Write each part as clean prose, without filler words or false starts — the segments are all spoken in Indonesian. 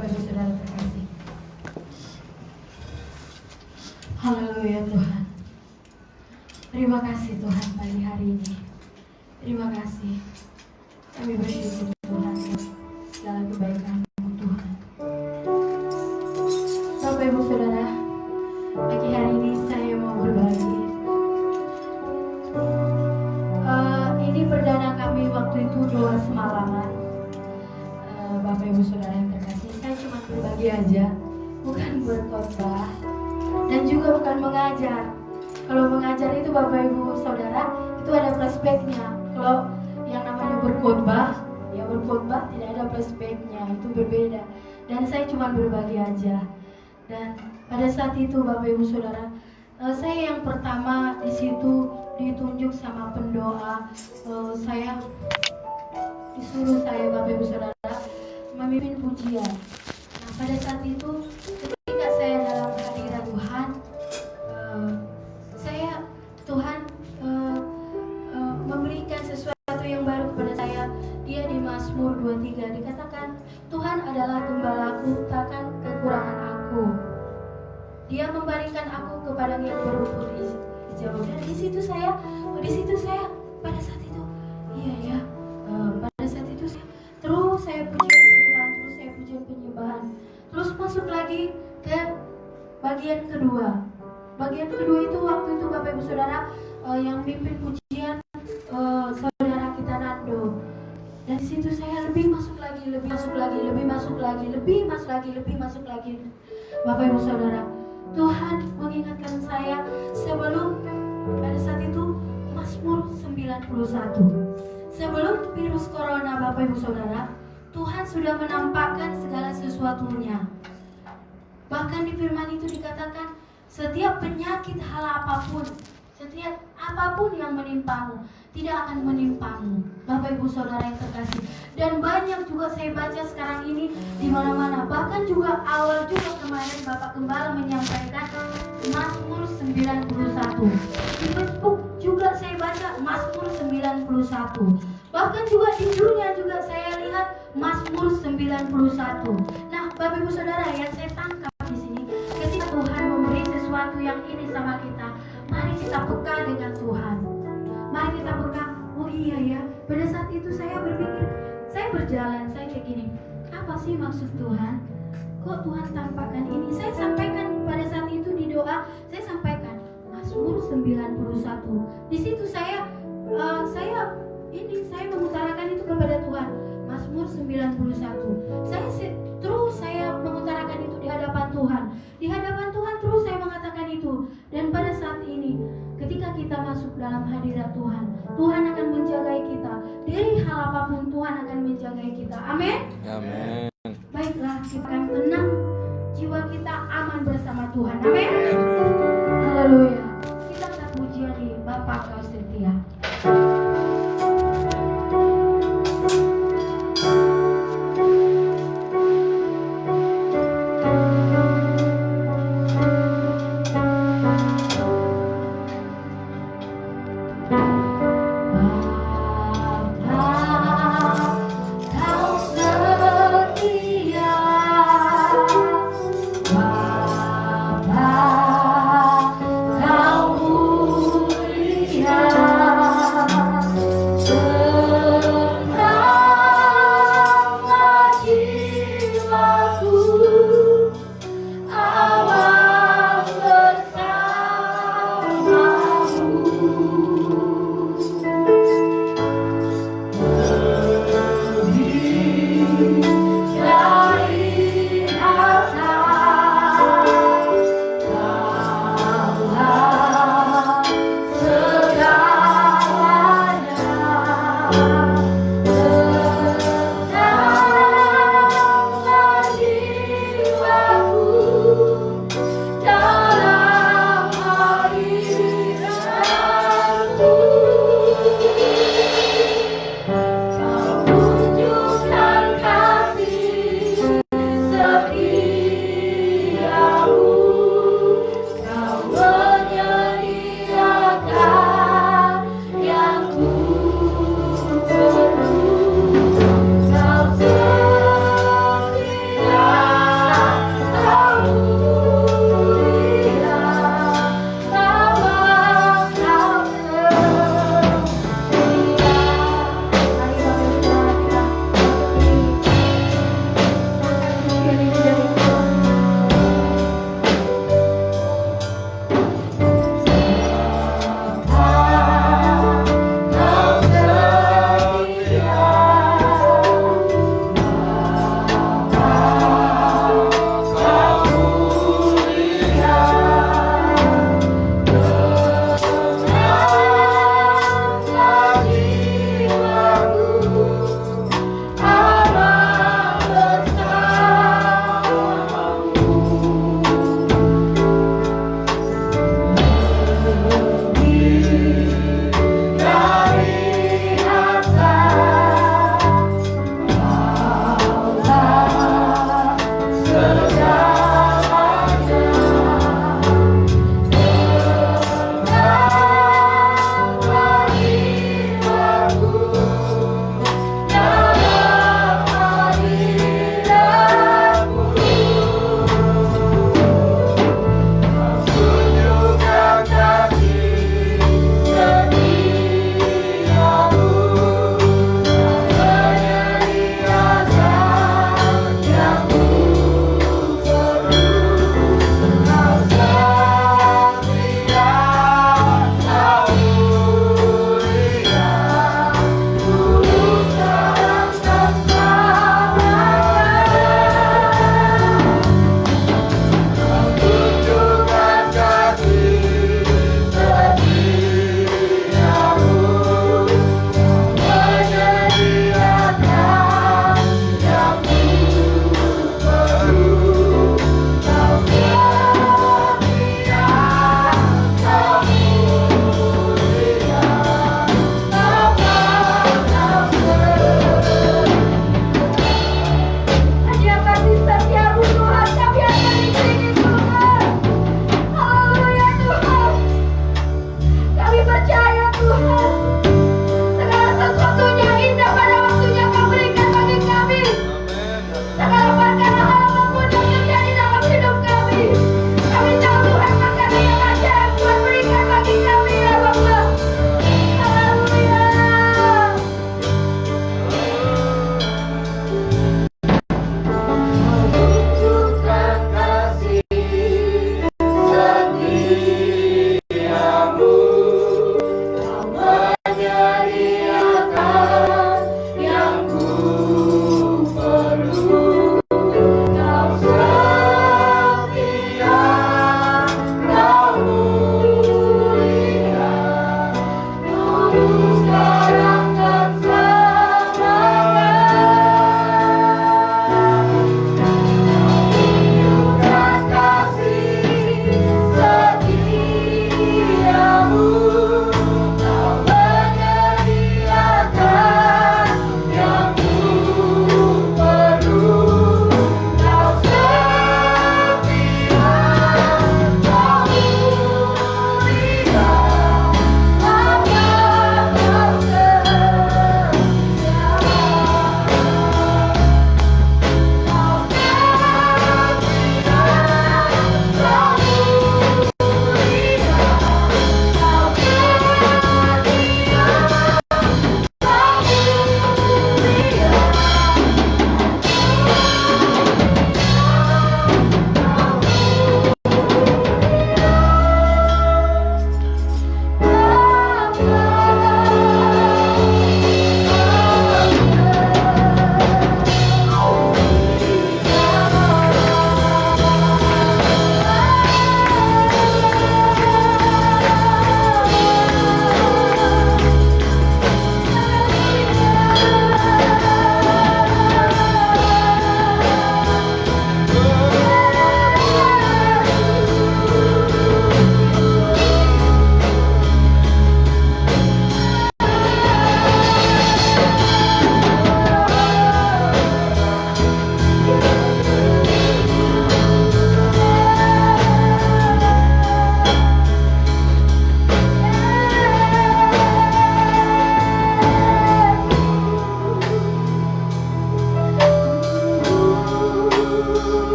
Bapak Ibu Saudara terkasih. Haleluya Tuhan. Terima kasih Tuhan pagi hari ini. Terima kasih. Kami bersyukur Tuhan segala kebaikan-Mu Tuhan. Bapak Ibu Saudara, pagi hari ini saya mau berbagi. Ini perdana kami waktu itu doa semalaman. Bapak Ibu Saudara yang terkasih, saya cuma berbagi aja, bukan berkhotbah dan juga bukan mengajar. Kalau mengajar itu Bapak Ibu Saudara itu ada flashbacknya. Kalau yang namanya berkhotbah, ya berkhotbah tidak ada flashbacknya, itu berbeda. Dan saya cuma berbagi aja. Dan pada saat itu Bapak Ibu Saudara, saya yang pertama di situ ditunjuk sama pendoa. Saya disuruh saya Bapak Ibu Saudara memimpin pujian. Nah, pada saat itu ketika saya dalam hadirat Tuhan, Tuhan memberikan sesuatu yang baru kepada saya. Dia di Mazmur 23 dikatakan, Tuhan adalah gembalaku, takkan kekurangan aku. Dia memberikan aku kepada yang berumput hijau. Dan di situ saya pada saat itu, pada saat itu saya pujian penyembahan. Terus masuk lagi ke bagian kedua. Bagian kedua itu waktu itu Bapak Ibu Saudara yang pimpin pujian saudara kita Nando. Dan di situ saya lebih masuk lagi. Bapak Ibu Saudara, Tuhan mengingatkan saya sebelum pada saat itu Mazmur 91. Sebelum virus corona Bapak Ibu Saudara, Tuhan sudah menampakkan segala sesuatunya. Bahkan di firman itu dikatakan, setiap penyakit hal apapun, setiap apapun yang menimpamu, tidak akan menimpamu. Bapak Ibu Saudara yang terkasih. Dan banyak juga saya baca sekarang ini di mana-mana. Bahkan juga awal juga kemarin Bapak Gembala menyampaikan Mazmur 91. Di Facebook juga saya baca Mazmur 91. Bahkan juga di dunia juga saya lihat Mazmur 91. Nah, Bapak Ibu Saudara yang saya tangkap di sini, ketika Tuhan memberi sesuatu yang ini sama kita, mari kita peka dengan Tuhan. Mari kita peka. Oh iya ya, pada saat itu saya berpikir, saya berjalan, saya kayak gini, apa sih maksud Tuhan? Kok Tuhan tampakkan ini? Saya sampaikan pada saat itu di doa, saya sampaikan Mazmur 91. Di situ saya mengutarakan itu kepada Tuhan. Mazmur 91. Saya mengutarakan itu di hadapan Tuhan. Di hadapan Tuhan terus saya mengatakan itu. Dan pada saat ini, ketika kita masuk dalam hadirat Tuhan, Tuhan akan menjaga kita. Dari hal apapun Tuhan akan menjaga kita. Amin. Amin. Baiklah, kita akan tenang, jiwa kita aman bersama Tuhan. Amin. Haleluya. Kita akan pujian di Bapa Kau Setia. Bapa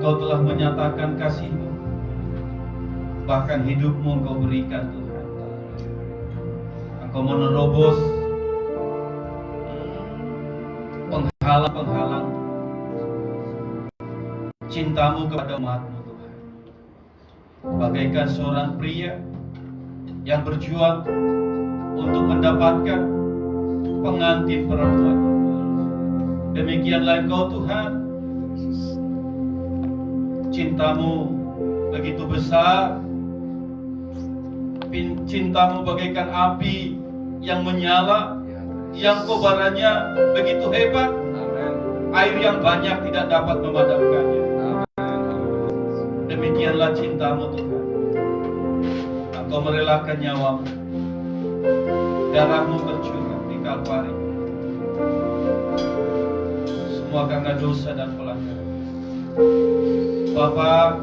Engkau telah menyatakan kasih-Mu, bahkan hidup-Mu Engkau berikan Tuhan. Engkau menerobos penghalang-penghalang cinta-Mu kepada umat-Mu Tuhan. Bagaikan seorang pria yang berjuang untuk mendapatkan pengantin perempuan. Demikianlah Engkau Tuhan, cinta-Mu begitu besar, cinta-Mu bagaikan api yang menyala, yang kobarannya begitu hebat, air yang banyak tidak dapat memadamkannya. Demikianlah cinta-Mu Tuhan. Engkau merelakan nyawa-Mu, darah-Mu tercurah di Kalvari, semua karena dosa dan pelanggaran. Bapa,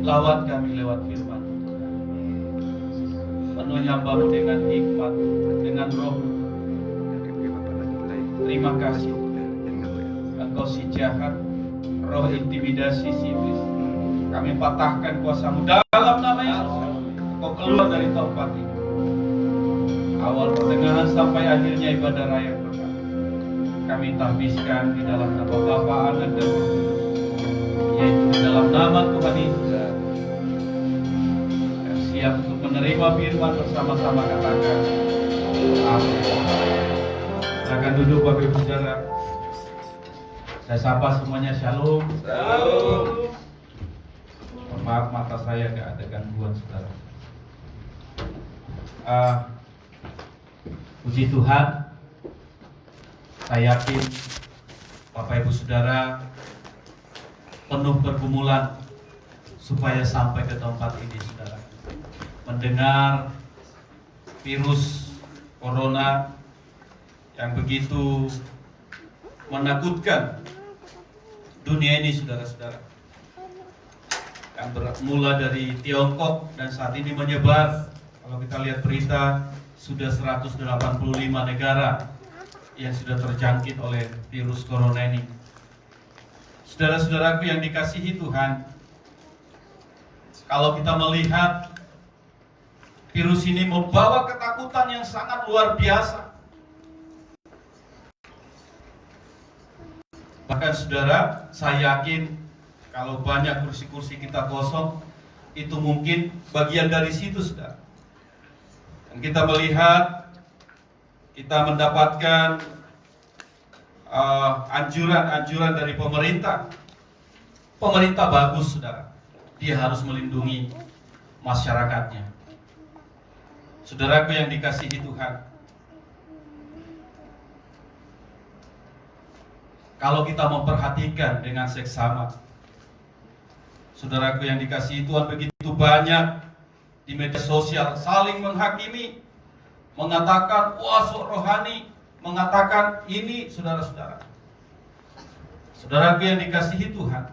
lawat kami lewat firman, penuhi hamba-Mu dengan hikmat, dengan roh. Terima kasih, Engkau si jahat, roh intimidasi si iblis. Kami patahkan kuasa-Mu dalam nama Yesus. Engkau keluar dari tempat ini, awal pertengahan sampai akhirnya ibadah raya berkat. Kami tahbiskan di dalam nama Bapa, Anak dan Roh Kudus, yaitu di dalam nama Tuhan Yesus. Siap untuk menerima firman bersama-sama, katakan amin. Silakan duduk Bapak Ibu Saudara. Saya sapa semuanya, shalom. Shalom. Maaf, mata saya gak ada gangguan saudara. Puji Tuhan, saya yakin Bapak Ibu Saudara penuh pergumulan supaya sampai ke tempat ini saudara. Mendengar virus corona yang begitu menakutkan dunia ini saudara-saudara, yang bermula dari Tiongkok dan saat ini menyebar. Kalau kita lihat berita, sudah 185 negara yang sudah terjangkit oleh virus corona ini. Saudara-saudaraku yang dikasihi Tuhan, kalau kita melihat virus ini membawa ketakutan yang sangat luar biasa. Bahkan saudara, saya yakin kalau banyak kursi-kursi kita kosong, itu mungkin bagian dari situ saudara. Dan kita melihat, kita mendapatkan anjuran-anjuran dari pemerintah. Pemerintah bagus saudara, dia harus melindungi masyarakatnya. Saudaraku yang dikasihi Tuhan, kalau kita memperhatikan dengan seksama, saudaraku yang dikasihi Tuhan, begitu banyak di media sosial saling menghakimi, mengatakan wah sok rohani, mengatakan ini, saudara-saudara. Saudaraku yang dikasihi Tuhan,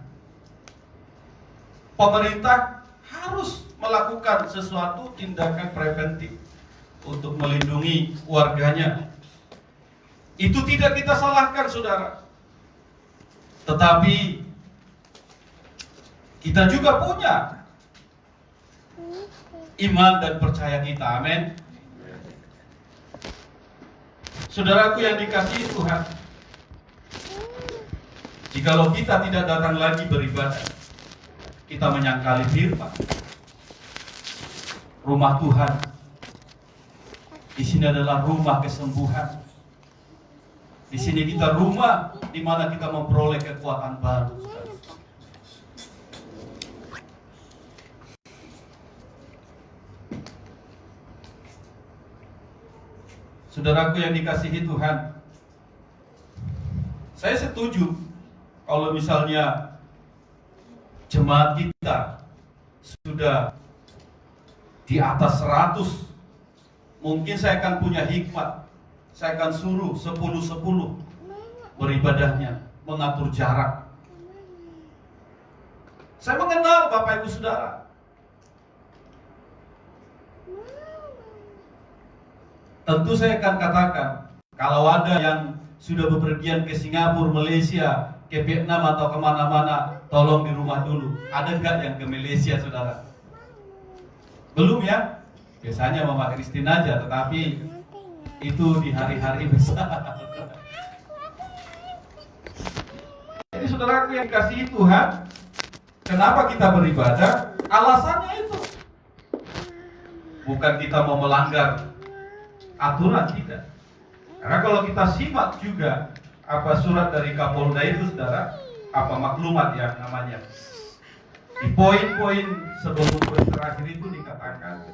pemerintah harus melakukan sesuatu tindakan preventif untuk melindungi warganya. Itu tidak kita salahkan saudara, tetapi kita juga punya iman dan percaya kita, amin. Saudaraku yang dikasihi Tuhan, jikalau kita tidak datang lagi beribadah, kita menyangkali firman. Rumah Tuhan di sini adalah rumah kesembuhan. Di sini kita rumah di mana kita memperoleh kekuatan baru. Saudaraku yang dikasihi Tuhan, saya setuju kalau misalnya jemaat kita sudah di atas 100, mungkin saya akan punya hikmat. Saya akan suruh 10-10 beribadahnya, mengatur jarak. Saya mengenal Bapak Ibu Saudara. Tentu saya akan katakan, kalau ada yang sudah bepergian ke Singapura, Malaysia, ke Vietnam atau kemana-mana, tolong di rumah dulu. Ada nggak yang ke Malaysia, saudara? Belum ya? Biasanya Mama Christine aja, tetapi itu di hari-hari besar. Jadi saudaraku yang dikasihi Tuhan, kenapa kita beribadah? Alasannya itu bukan kita mau melanggar aturan, tidak. Karena kalau kita simak juga apa surat dari Kapolda itu, saudara, apa maklumat ya namanya, di poin-poin sebelum poin terakhir itu dikatakan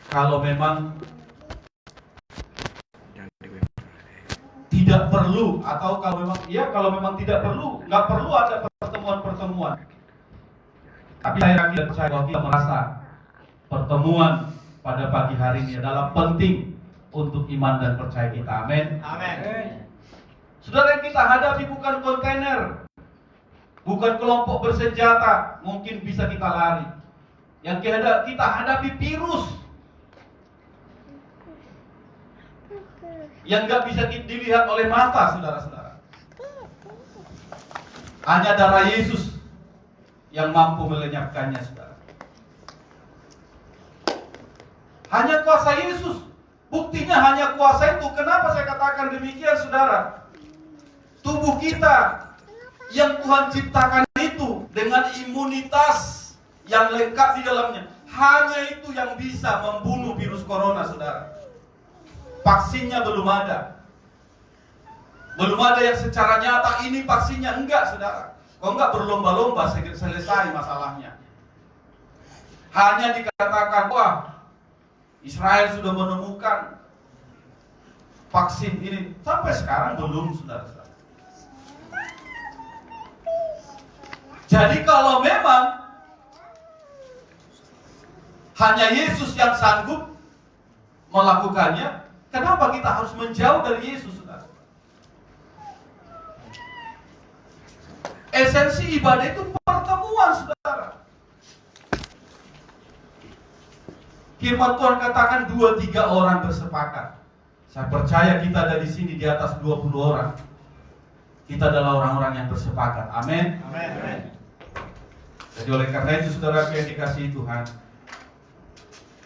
kalau memang tidak perlu, atau kalau memang tidak perlu, nggak perlu ada pertemuan-pertemuan. Tapi saya percaya bahwa kita merasa pertemuan pada pagi hari ini adalah penting untuk iman dan percaya kita. Amin. Amin. Saudara, yang kita hadapi bukan kontainer, bukan kelompok bersenjata, mungkin bisa kita lari. Yang kita hadapi virus yang nggak bisa dilihat oleh mata, saudara-saudara. Hanya darah Yesus yang mampu melenyapkannya, saudara. Hanya kuasa Yesus. Buktinya hanya kuasa itu. Kenapa saya katakan demikian, saudara? Tubuh kita yang Tuhan ciptakan itu dengan imunitas yang lengkap di dalamnya, hanya itu yang bisa membunuh virus corona, saudara. Vaksinnya belum ada. Belum ada yang secara nyata ini vaksinnya, enggak, saudara. Kalau enggak berlomba-lomba selesai masalahnya. Hanya dikatakan, wah, Israel sudah menemukan vaksin ini. Sampai sekarang belum, saudara-saudara. Jadi kalau memang hanya Yesus yang sanggup melakukannya, kenapa kita harus menjauh dari Yesus, saudara? Esensi ibadah itu pertemuan, saudara. Firman Tuhan katakan 2-3 orang bersepakat. Saya percaya kita ada di sini di atas 20 orang. Kita adalah orang-orang yang bersepakat. Amin. Amin. Jadi oleh karena itu, saudara yang dikasihi Tuhan,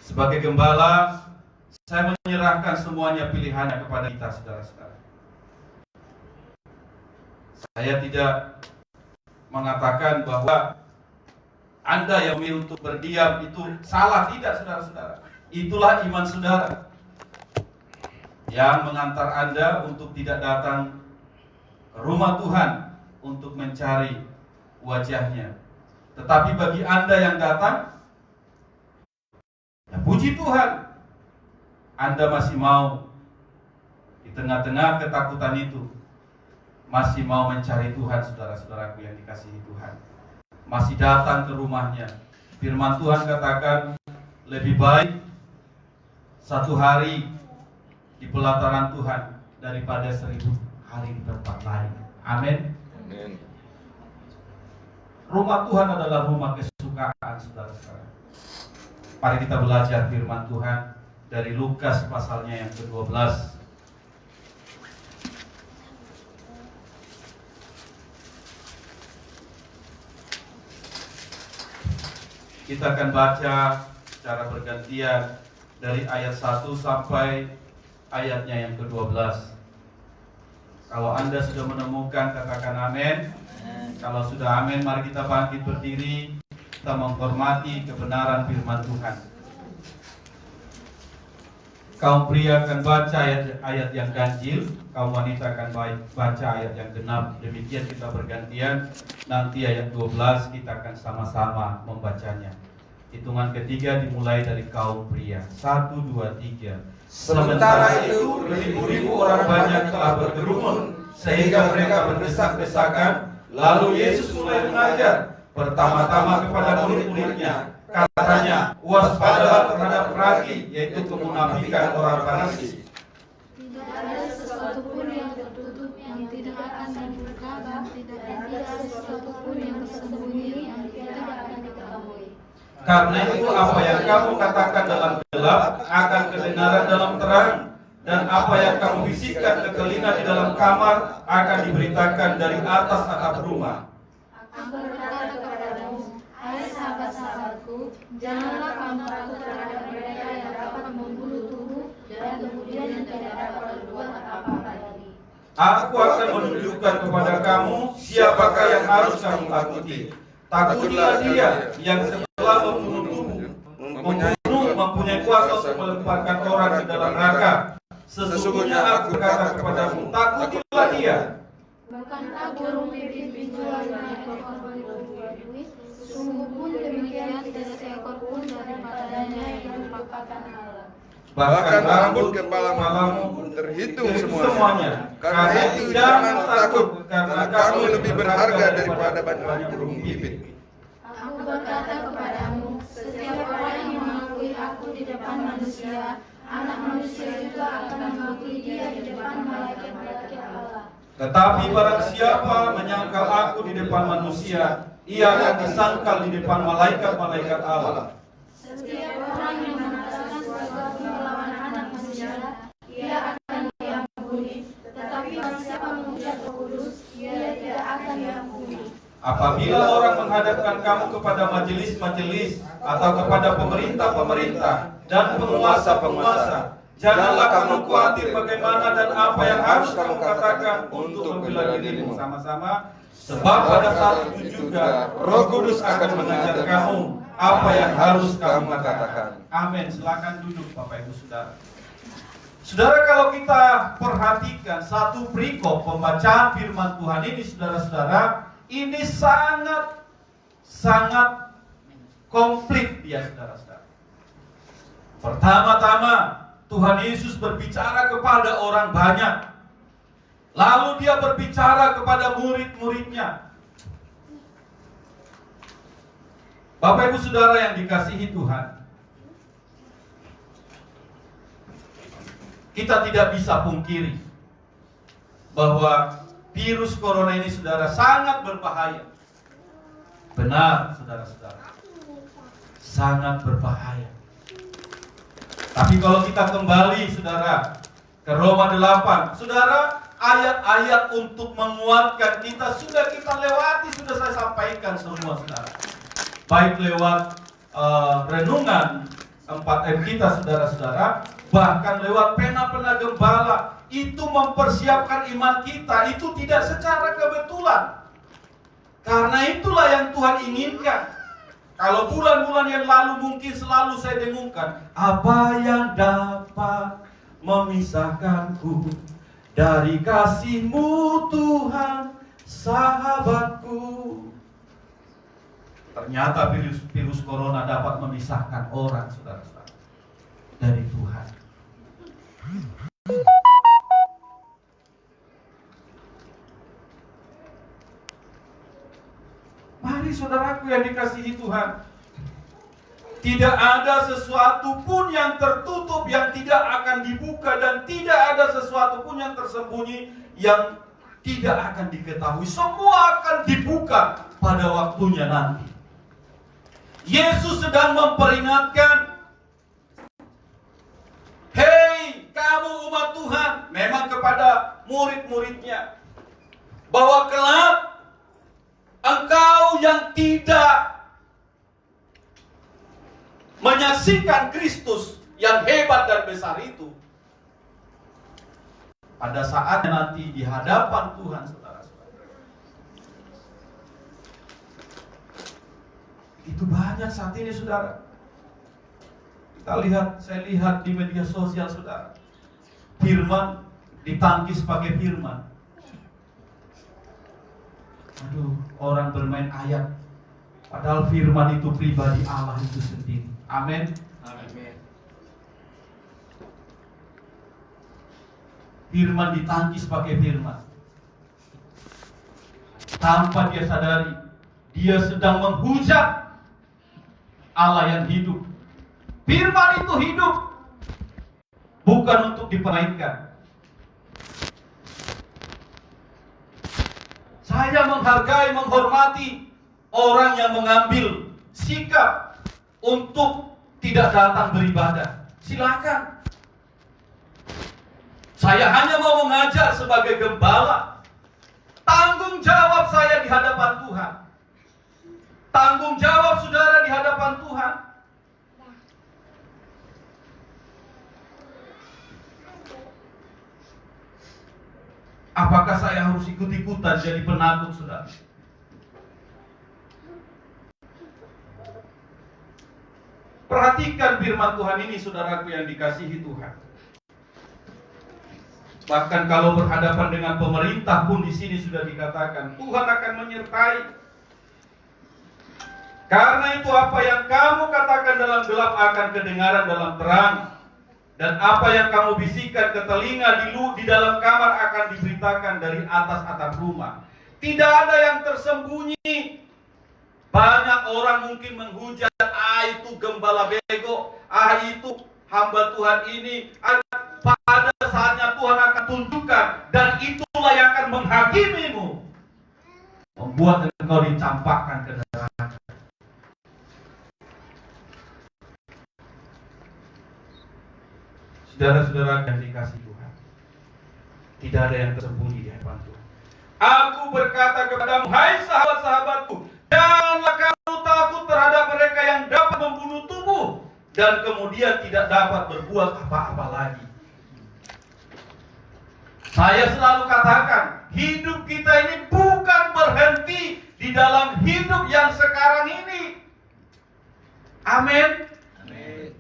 sebagai gembala, saya menyerahkan semuanya pilihannya kepada kita, saudara-saudara. Saya tidak mengatakan bahwa Anda yang memilih untuk berdiam itu salah, tidak, saudara-saudara. Itulah iman saudara yang mengantar Anda untuk tidak datang ke rumah Tuhan untuk mencari wajahnya. Tetapi bagi Anda yang datang, ya puji Tuhan, Anda masih mau di tengah-tengah ketakutan itu, masih mau mencari Tuhan, saudara-saudaraku yang dikasihi Tuhan. Masih datang ke rumahnya. Firman Tuhan katakan, lebih baik satu hari di pelataran Tuhan daripada 1000 hari di tempat lain. Amin. Amin. Rumah Tuhan adalah rumah kesukaan, saudara-saudara. Mari kita belajar firman Tuhan dari Lukas pasalnya yang ke-12. Kita akan baca secara bergantian dari ayat 1 sampai ayatnya yang ke-12. Kalau Anda sudah menemukan, katakan amin. Kalau sudah amin, mari kita bangkit berdiri. Kita menghormati kebenaran firman Tuhan. Kaum pria akan baca ayat yang ganjil, kaum wanita akan baca ayat yang genap. Demikian kita bergantian. Nanti ayat 12 kita akan sama-sama membacanya. Hitungan ketiga dimulai dari kaum pria. 1, 2, 3. Sementara itu beribu-ribu orang banyak telah berkerumun sehingga mereka berdesak-desakan. Lalu Yesus mulai mengajar pertama-tama kepada murid-muridnya. Katanya, waspadalah terhadap ragi, yaitu kemunafikan orang Farisi. Tidak ada sesuatu pun yang tertutup yang tidak akan dibuka, dan tidak ada sesuatu pun yang tersembunyi yang tidak akan diketahui. Karena itu apa yang kamu katakan dalam gelap akan kedengaran dalam terang, dan apa yang kamu bisikkan ke telinga di dalam kamar akan diberitakan dari atas atap rumah. Aku berkata kepadamu, hai sahabat-sahabatku, janganlah kamu takut terhadap mereka yang dapat membunuh tubuh dan kemudian yang tidak dapat berbuat apa-apa lagi. Aku akan menunjukkan kepada kamu siapakah yang harus kamu takuti. Takutilah dia yang setelah membunuh tubuh mempunyai kuasa untuk melemparkan orang di dalam neraka. Sesungguhnya aku berkata kepadamu, takutilah dia. Bukankah burung pipit dijual dengan ekor berduri? Sungguh pun demikian tidak seekor pun daripadanya yang dilupakan Allah. Bahkan rambut kepalamu pun terhitung semuanya. Karena itu jangan takut, karena kamu lebih berharga daripada banyak burung pipit. Aku berkata kepadamu, setiap orang yang mengakui aku di depan manusia, Anak Manusia juga akan mengakui dia di depan malaikat-malaikat Allah. Tetapi barang siapa menyangkal aku di depan manusia, ia akan disangkal di depan malaikat-malaikat Allah. Setiap orang yang mengatakan sesuatu melawan Anak Manusia, ia akan diampuni. Tetapi barang siapa menghujat Roh Kudus, ia tidak akan diampuni. Apabila orang menghadapkan kamu kepada majelis-majelis atau kepada pemerintah-pemerintah dan penguasa-penguasa, janganlah kamu khawatir bagaimana dan apa yang harus kamu katakan untuk membela dirimu sama-sama, sebab pada saat itu juga Roh Kudus akan mengajar kamu apa yang harus kamu katakan. Amin. Silakan duduk Bapak Ibu Saudara. Saudara, kalau kita perhatikan satu perikop pembacaan firman Tuhan ini, saudara-saudara, ini sangat komplit dia, saudara-saudara. Pertama-tama Tuhan Yesus berbicara kepada orang banyak. Lalu dia berbicara kepada murid-muridnya. Bapak Ibu Saudara yang dikasihi Tuhan, kita tidak bisa pungkiri bahwa virus corona ini, saudara, sangat berbahaya. Benar, saudara-saudara, sangat berbahaya. Tapi kalau kita kembali, saudara, ke Roma 8, saudara, ayat-ayat untuk menguatkan kita sudah kita lewati, sudah saya sampaikan semua, saudara. Baik lewat renungan 4M kita, saudara-saudara, bahkan lewat pena-pena gembala, itu mempersiapkan iman kita, itu tidak secara kebetulan. Karena itulah yang Tuhan inginkan. Kalau bulan-bulan yang lalu mungkin selalu saya dengungkan, apa yang dapat memisahkanku dari kasih-Mu Tuhan, sahabatku. Ternyata virus corona dapat memisahkan orang, saudara-saudara, dari Tuhan. Mari saudaraku yang dikasihi Tuhan, tidak ada sesuatu pun yang tertutup yang tidak akan dibuka, dan tidak ada sesuatu pun yang tersembunyi yang tidak akan diketahui. Semua akan dibuka pada waktunya nanti. Yesus sedang memperingatkan, hei kamu umat Tuhan, memang kepada murid-muridnya, bahwa kelak engkau yang tidak menyaksikan Kristus yang hebat dan besar itu, pada saatnya nanti di hadapan Tuhan, saudara-saudara, itu banyak saat ini, saudara. Saya lihat di media sosial, saudara, firman ditangkis pakai firman. Aduh, orang bermain ayat, padahal firman itu pribadi Allah itu sendiri. Amin. Amin. Firman ditangkis pakai firman, tanpa dia sadari dia sedang menghujat Allah yang hidup. Firman itu hidup, bukan untuk dipermainkan. Saya menghargai, menghormati orang yang mengambil sikap untuk tidak datang beribadah. Silakan. Saya hanya mau mengajar sebagai gembala. Tanggung jawab saya di hadapan Tuhan. Tanggung jawab saudara di hadapan Tuhan. Apakah saya harus ikut-ikutan jadi penakut, saudara? Perhatikan firman Tuhan ini, saudaraku yang dikasihi Tuhan. Bahkan kalau berhadapan dengan pemerintah pun di sini sudah dikatakan Tuhan akan menyertai. Karena itu apa yang kamu katakan dalam gelap akan kedengaran dalam terang, dan apa yang kamu bisikkan ke telinga di dalam kamar akan diberitakan dari atas atap rumah. Tidak ada yang tersembunyi. Banyak orang mungkin menghujat, itu gembala bego, itu hamba Tuhan ini. Pada saatnya Tuhan akan tunjukkan, dan itulah yang akan menghakimimu, membuat engkau dicampakkan ke neraka. Saudara-saudara yang dikasihi Tuhan, tidak ada yang tersembunyi di hadapan Tuhan. Aku berkata kepadamu, hai sahabat-sahabatku, janganlah kamu takut terhadap mereka yang dapat membunuh tubuh dan kemudian tidak dapat berbuat apa-apa lagi. Saya selalu katakan, hidup kita ini bukan berhenti di dalam hidup yang sekarang ini. Amin. Amin.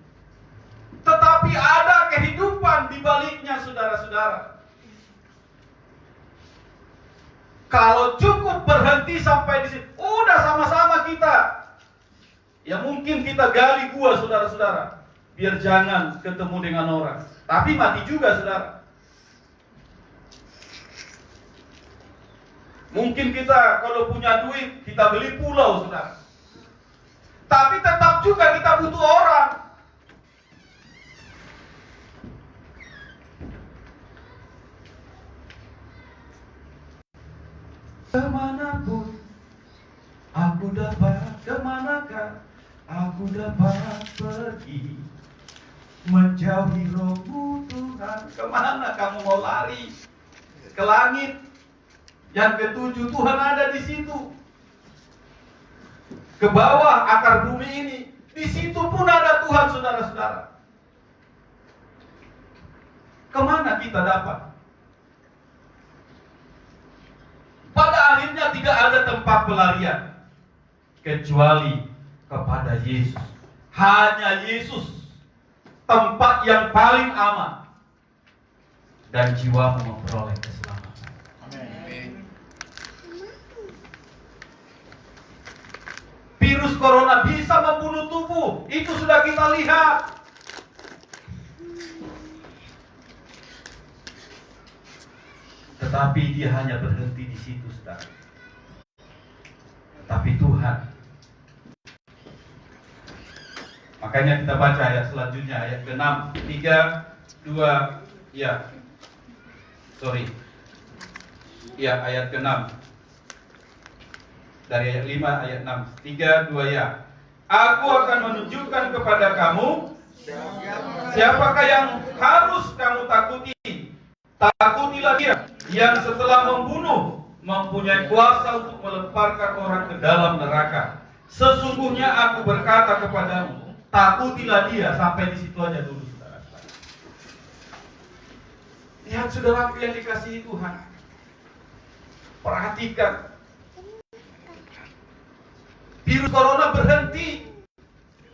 Tetapi ada kehidupan di baliknya, saudara-saudara. Kalau cukup berhenti sampai di sini, udah sama-sama kita. Ya mungkin kita gali gua, saudara-saudara, biar jangan ketemu dengan orang. Tapi mati juga, saudara. Mungkin kita kalau punya duit, kita beli pulau, saudara. Tapi tetap juga kita butuh orang. Kemanapun aku dapat, kemanakah aku dapat pergi, menjauhi rohmu Tuhan. Kemana kamu mau lari? Ke langit. Yang ketujuh, Tuhan ada di situ. Ke bawah akar bumi ini, di situ pun ada Tuhan, saudara-saudara. Kemana kita dapat? Pada akhirnya tidak ada tempat pelarian kecuali kepada Yesus. Hanya Yesus, tempat yang paling aman, dan jiwamu memperoleh keselamatan. Virus corona bisa membunuh tubuh, itu sudah kita lihat. Tetapi dia hanya berhenti di situ, saudara. Tapi Tuhan, makanya kita baca ayat selanjutnya, ayat ke-6, 3, 2, ayat ke-6. Dari ayat 5, ayat 6, 3, 2, ya. Aku akan menunjukkan kepada kamu siapakah yang harus kamu takuti. Takutilah dia yang setelah membunuh mempunyai kuasa untuk melemparkan orang ke dalam neraka. Sesungguhnya aku berkata kepadamu, takutilah dia. Sampai di situ aja dulu, saudara. Lihat, saudaraku yang dikasihi Tuhan, perhatikan. Virus corona berhenti.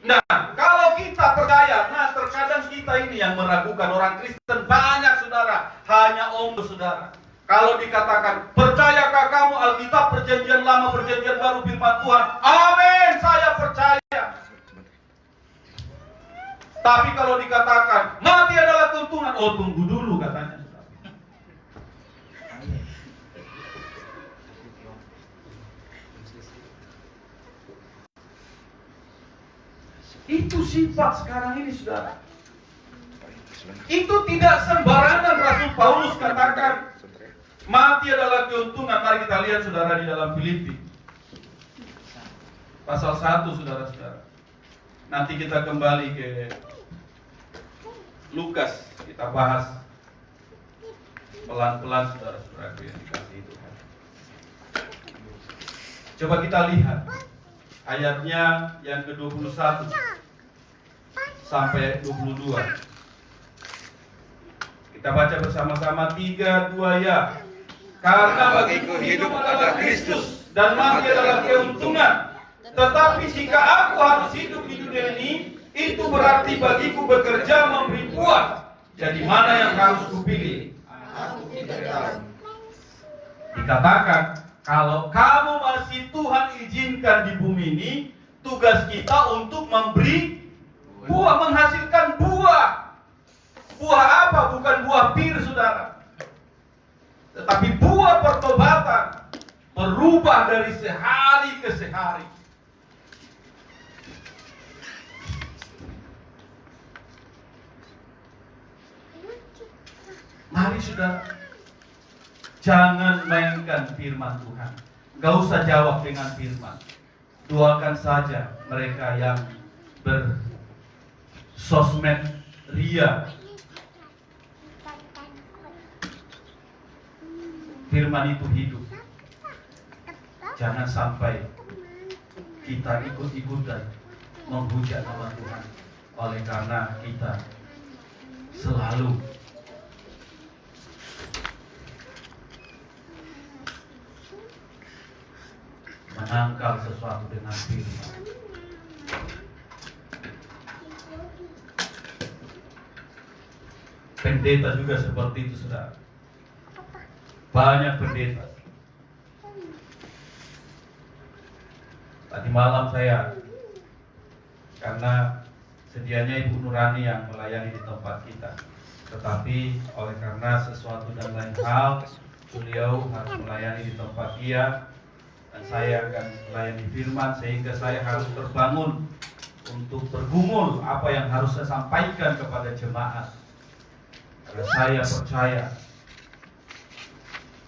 Nah, kalau kita percaya, terkadang kita ini yang meragukan orang Kristen banyak, saudara. Hanya omong, saudara. Kalau dikatakan, percayakah kamu Alkitab, Perjanjian Lama, Perjanjian Baru, firman Tuhan? Amin, saya percaya. Tapi kalau dikatakan, mati adalah tuntunan, oh tunggu dulu, katanya. Itu sifat sekarang ini, saudara. Itu tidak sembarangan Rasul Paulus katakan mati adalah keuntungan. Mari kita lihat, saudara, di dalam Filipi pasal 1, saudara-saudara. Nanti kita kembali ke Lukas, kita bahas Pelan-pelan saudara-saudaraku yang dikasihi Tuhan. Coba kita lihat ayatnya yang ke-21 sampai 22. Kita baca bersama-sama 3, 2 ya. Karena bagiku hidup adalah Kristus dan mati adalah keuntungan. Tetapi jika aku harus hidup di dunia ini, itu berarti bagiku bekerja memberi buah. Jadi mana yang harus kupilih? Aku tidak tahu. Dikatakan, kalau kamu masih Tuhan izinkan di bumi ini, tugas kita untuk memberi buah, menghasilkan buah. Buah apa? Bukan buah pir, saudara. Tetapi buah pertobatan, berubah dari sehari ke sehari. Mari saudara, jangan mainkan firman Tuhan. Gak usah jawab dengan firman. Doakan saja mereka yang bersosmed ria. Firman itu hidup. Jangan sampai kita ikut-ikutan menghujat nama Tuhan. Oleh karena kita selalu menangkal sesuatu dengan firman. Pendeta juga seperti itu, saudara. Banyak pendeta. Tadi malam saya, karena sedianya Ibu Nurani yang melayani di tempat kita, tetapi oleh karena sesuatu dan lain hal, beliau harus melayani di tempat dia, dan saya akan melayani firman, sehingga saya harus terbangun untuk bergumul apa yang harus saya sampaikan kepada jemaat. Karena saya percaya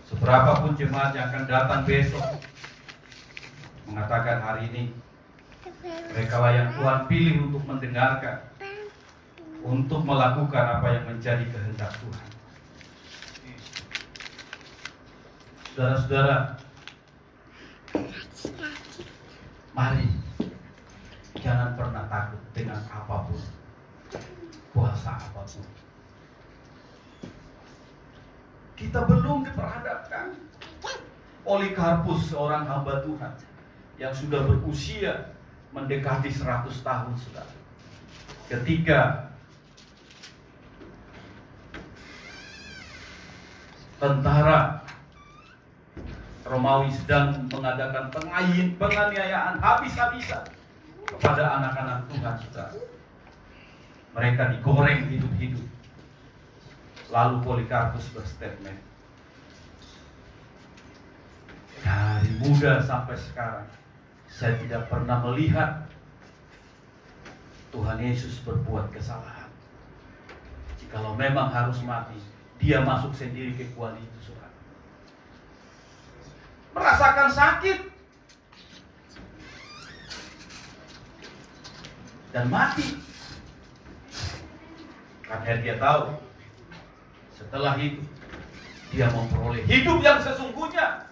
seberapapun jemaat yang akan datang besok mengatakan hari ini, mereka lah yang Tuhan pilih untuk mendengarkan, untuk melakukan apa yang menjadi kehendak Tuhan. Saudara-saudara, mari jangan pernah takut dengan apapun, kuasa apapun. Kita belum diperhadapkan. Polikarpus, seorang hamba Tuhan yang sudah berusia mendekati 100 tahun, saudara. Ketika tentara Romawi sedang mengadakan penganiayaan habis-habisan kepada anak-anak Tuhan, saudara. Mereka digoreng hidup-hidup. Lalu Polikarpus berstatement, dari muda sampai sekarang saya tidak pernah melihat Tuhan Yesus berbuat kesalahan. Jikalau memang harus mati, dia masuk sendiri ke kuali itu, saudara. Merasakan sakit dan mati, karena dia tahu setelah itu dia memperoleh hidup yang sesungguhnya,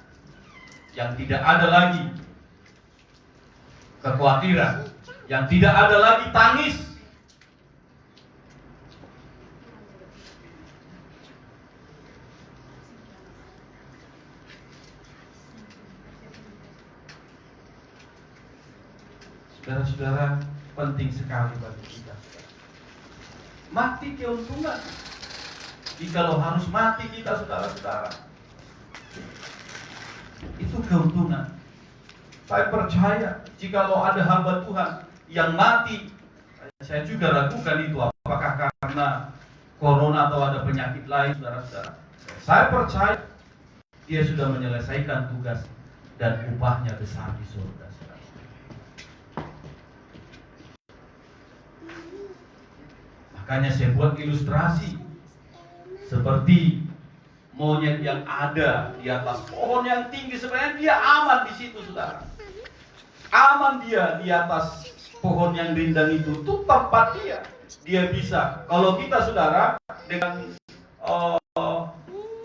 yang tidak ada lagi kekhawatiran, yang tidak ada lagi tangis. Saudara-saudara, penting sekali bagi kita. Mati keuntungan. Jikalau harus mati kita, saudara-saudara, itu keuntungan. Saya percaya jikalau ada hamba Tuhan yang mati, saya juga ragukan itu apakah karena corona atau ada penyakit lain, saudara-saudara. Saya percaya dia sudah menyelesaikan tugas dan upahnya besar di surga, saudara. Makanya saya buat ilustrasi seperti monyet yang ada di atas pohon yang tinggi. Sebenarnya dia aman di situ, saudara. Aman dia di atas pohon yang rindang itu tempat dia. Dia bisa. Kalau kita, saudara, dengan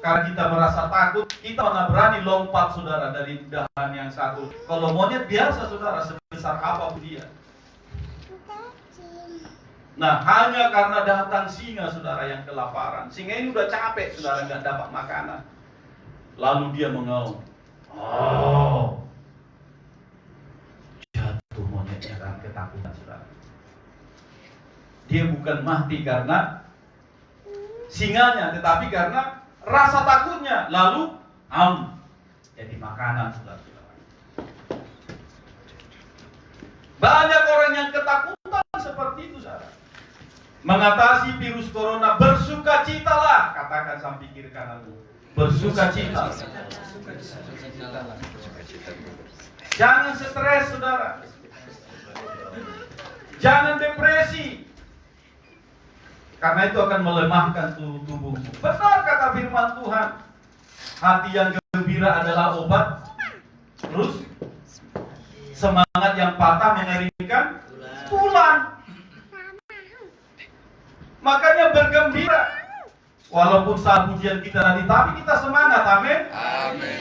Karena kita merasa takut, kita mana berani lompat saudara dari dahan yang satu. Kalau monyet biasa saudara, sebesar apapun dia. Nah, hanya karena datang singa saudara yang kelaparan. Singa ini udah capek saudara, nggak dapat makanan. Lalu dia mengaum. Oh, jatuh monyetnya kan ketakutan saudara. Dia bukan mati karena singanya, tetapi karena rasa takutnya. Lalu jadi makanan saudara-saudara. Banyak orang yang ketakutan seperti itu saudara. Mengatasi virus corona, bersukacitalah. Katakan sampai kiri kananmu, bersukacita. Jangan stres saudara. Jangan depresi. Karena itu akan melemahkan tubuhmu. Benar kata firman Tuhan. Hati yang gembira adalah obat. Terus semangat yang patah mengeringkan tulang. Makanya bergembira. Walaupun saat ujian kita nanti, tapi kita semangat. Amin. Amin.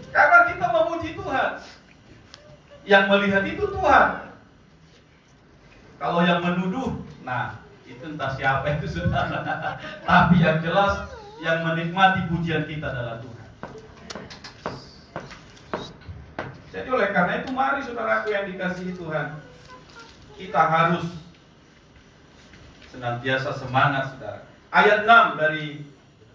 Karena kita memuji Tuhan. Yang melihat itu Tuhan. Kalau yang menuduh, nah itu entah siapa itu sudah. Tapi yang jelas, yang menikmati pujian kita adalah Tuhan. Jadi oleh karena itu, mari saudaraku yang dikasihi Tuhan, kita harus senantiasa semangat saudara. Ayat 6 dari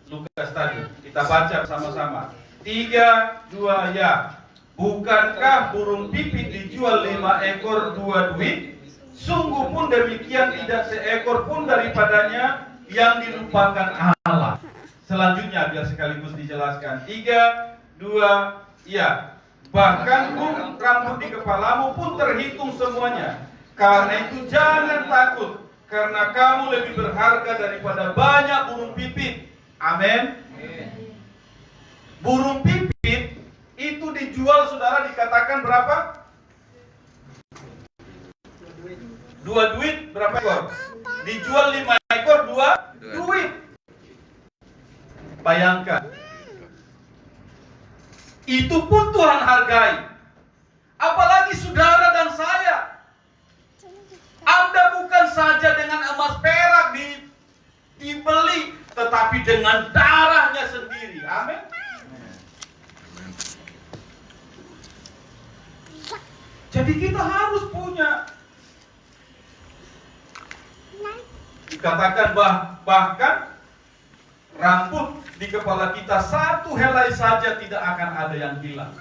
Lukas tadi, kita baca bersama-sama. 3, 2, ya. Bukankah burung pipit dijual 5 ekor 2 duit? Sungguh pun demikian tidak seekor pun daripadanya yang dilupakan Allah. Selanjutnya biar sekaligus dijelaskan. 3, 2, ya. Bahkan rambut di kepalamu pun terhitung semuanya. Karena itu jangan takut, karena kamu lebih berharga daripada banyak burung pipit. Amin. Burung pipit itu dijual saudara, dikatakan berapa? 2 duit berapa ekor? Dijual 5 ekor 2 duit. Bayangkan. Itu pun Tuhan hargai. Apalagi saudara dan saya. Anda bukan saja dengan emas perak dibeli, tetapi dengan darahnya sendiri. Amin. Jadi kita harus punya. Dikatakan bahkan rambut di kepala kita satu helai saja tidak akan ada yang hilang.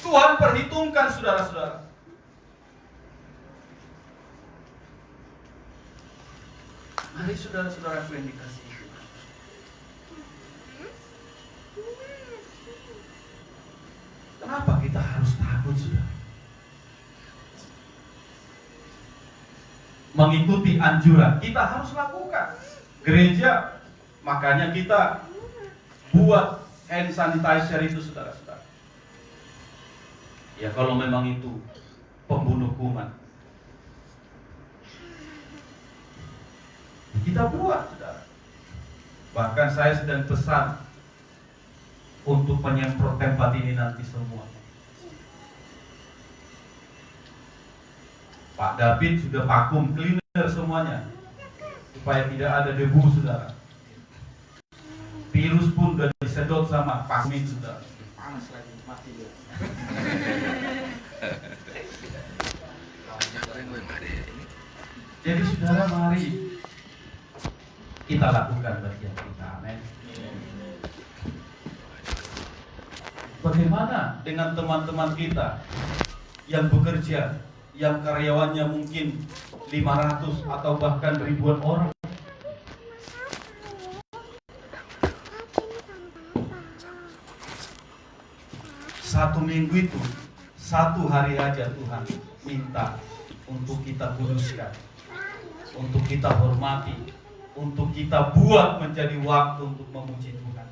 Tuhan perhitungkan saudara-saudara. Mari saudara-saudaraku yang dikasihi Tuhan. Kenapa kita harus takut saudara? Mengikuti anjuran, kita harus lakukan. Gereja, makanya kita buat hand sanitizer itu saudara-saudara. Ya kalau memang itu pembunuh kuman, kita buat saudara. Bahkan saya sedang pesan untuk penyemprot tempat ini nanti semua. Pak David sudah vakum cleaner semuanya supaya tidak ada debu saudara. Virus pun sudah disedot sama vakum itu saudara. Panas lagi, mati dia. Jadi saudara, mari kita lakukan bagian kita. Amin. Bagaimana dengan teman-teman kita yang bekerja, yang karyawannya mungkin 500 atau bahkan ribuan orang? Satu minggu itu, satu hari aja Tuhan minta untuk kita kuduskan, untuk kita hormati, untuk kita buat menjadi waktu untuk memuji Tuhan.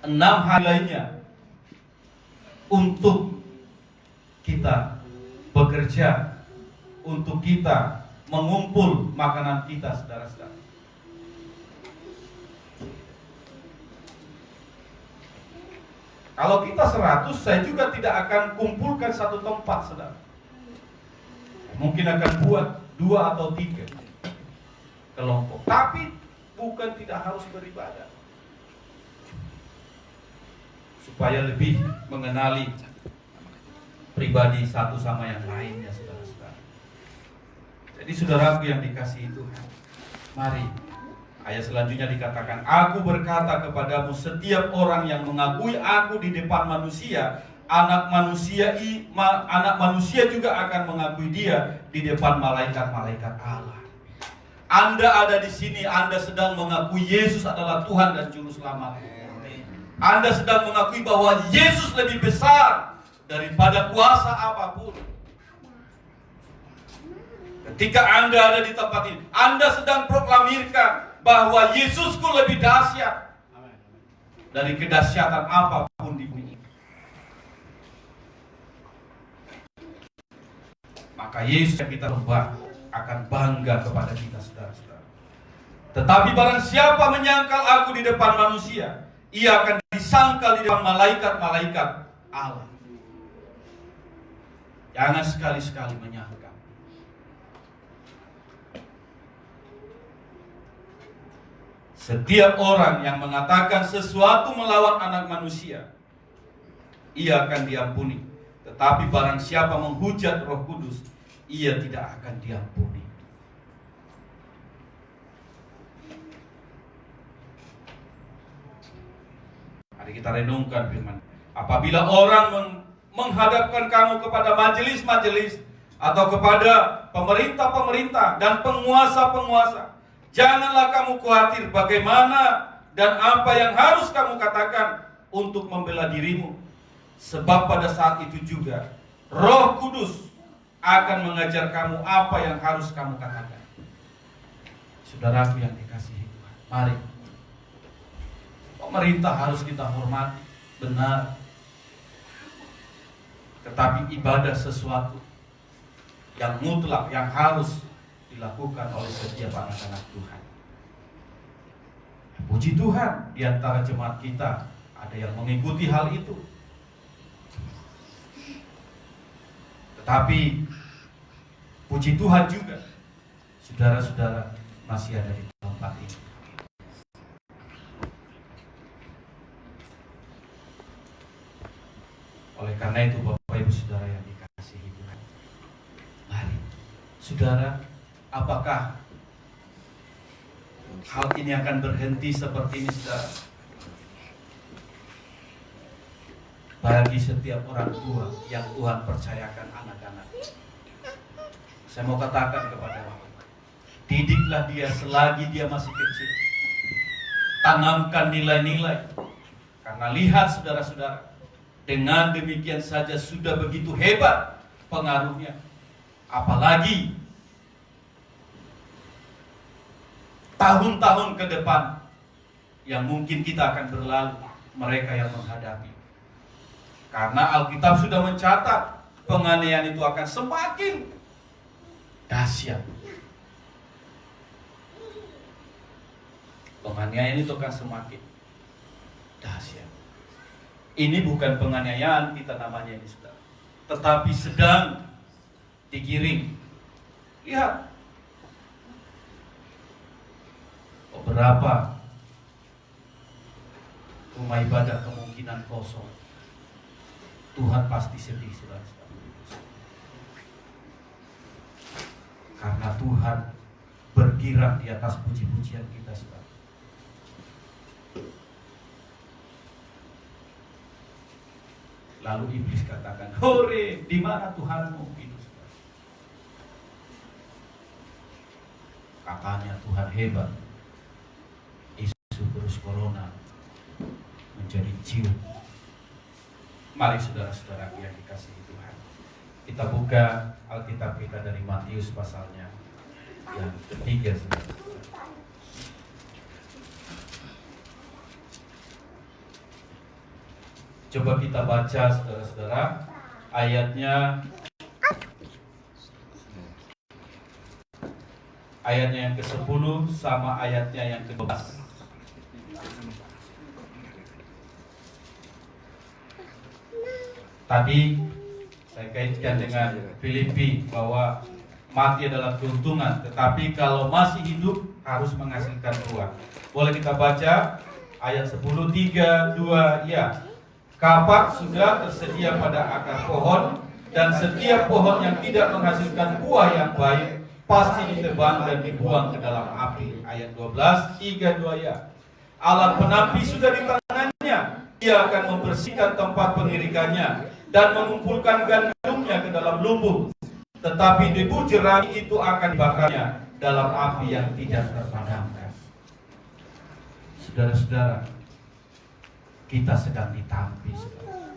6 hari lainnya untuk kita bekerja, untuk kita mengumpul makanan kita, saudara-saudara. Kalau kita 100, saya juga tidak akan kumpulkan satu tempat, saudara. Mungkin akan buat 2 atau 3 kelompok. Tapi bukan tidak harus beribadah. Supaya lebih mengenali pribadi satu sama yang lainnya, saudara-saudara. Jadi saudaraku yang dikasihi Tuhan, mari. Ayat selanjutnya dikatakan, aku berkata kepadamu, setiap orang yang mengakui aku di depan manusia, anak manusia juga akan mengakui dia di depan malaikat-malaikat Allah. Anda ada di sini, Anda sedang mengakui Yesus adalah Tuhan dan Juru Selamat. Anda sedang mengakui bahwa Yesus lebih besar daripada kuasa apapun. Ketika Anda ada di tempat ini, Anda sedang proklamirkan bahwa Yesusku lebih dahsyat dari kedahsyatan apapun di bumi. Maka Yesus yang kita sembah akan bangga kepada kita, saudara-saudara. Tetapi barang siapa menyangkal aku di depan manusia, ia akan disangkal di depan malaikat-malaikat Allah. Jangan sekali-sekali menyangkal. Setiap orang yang mengatakan sesuatu melawan anak manusia, ia akan diampuni. Tetapi barang siapa menghujat Roh Kudus, ia tidak akan diampuni. Mari kita renungkan firman. Apabila orang menghadapkan kamu kepada majelis-majelis atau kepada pemerintah-pemerintah dan penguasa-penguasa, janganlah kamu khawatir bagaimana dan apa yang harus kamu katakan untuk membela dirimu. Sebab pada saat itu juga Roh Kudus akan mengajar kamu apa yang harus kamu katakan. Saudaraku yang dikasihi Tuhan, mari. Pemerintah harus kita hormati, benar. Tetapi ibadah sesuatu yang mutlak, yang harus dilakukan oleh setiap anak-anak Tuhan. Puji Tuhan, di antara jemaat kita ada yang mengikuti hal itu. Tetapi puji Tuhan juga, saudara-saudara masih ada di tempat ini. Oleh karena itu, Bapak Ibu Saudara yang dikasihi Tuhan, mari, saudara, apakah hal ini akan berhenti seperti ini, saudara? Bagi setiap orang tua yang Tuhan percayakan anak-anak, saya mau katakan kepada Bapak, didiklah dia selagi dia masih kecil. Tanamkan nilai-nilai. Karena lihat saudara-saudara, dengan demikian saja sudah begitu hebat pengaruhnya. Apalagi tahun-tahun ke depan yang mungkin kita akan berlalu, mereka yang menghadapi. Karena Alkitab sudah mencatat penganiayaan itu akan semakin dahsyat. Penganiayaan itu akan semakin dahsyat. Ini bukan penganiayaan kita namanya ini, saudara, tetapi sedang digiring. Lihat, beberapa rumah ibadah kemungkinan kosong. Tuhan pasti sedih, saudara. Karena Tuhan bergirang di atas puji-pujian kita, saudara. Lalu iblis katakan, hore, di mana Tuhanmu? Itu, saudara. Katanya Tuhan hebat. Isu virus corona menjadi cium. Mari saudara-saudara yang dikasihi Tuhan, kita buka Alkitab kita dari Matius pasalnya yang ketiga, saudara. Coba kita baca, saudara-saudara, ayatnya ayatnya yang ke-10 sama ayatnya yang ke-12. Tadi saya kaitkan dengan Filipi bahwa mati adalah keuntungan, tetapi kalau masih hidup harus menghasilkan buah. Boleh kita baca ayat 10, 3, 2, ya. Kapak sudah tersedia pada akar pohon, dan setiap pohon yang tidak menghasilkan buah yang baik pasti ditebang dan dibuang ke dalam api. Ayat 12, 3, 2, ya. Alat penampi sudah di tangannya, ia akan membersihkan tempat pengirikannya dan mengumpulkan gandumnya ke dalam lumbung. Tetapi debu jerami itu akan dibakarnya dalam api yang tidak terpadamkan. Saudara-saudara, kita sedang ditampi, saudara.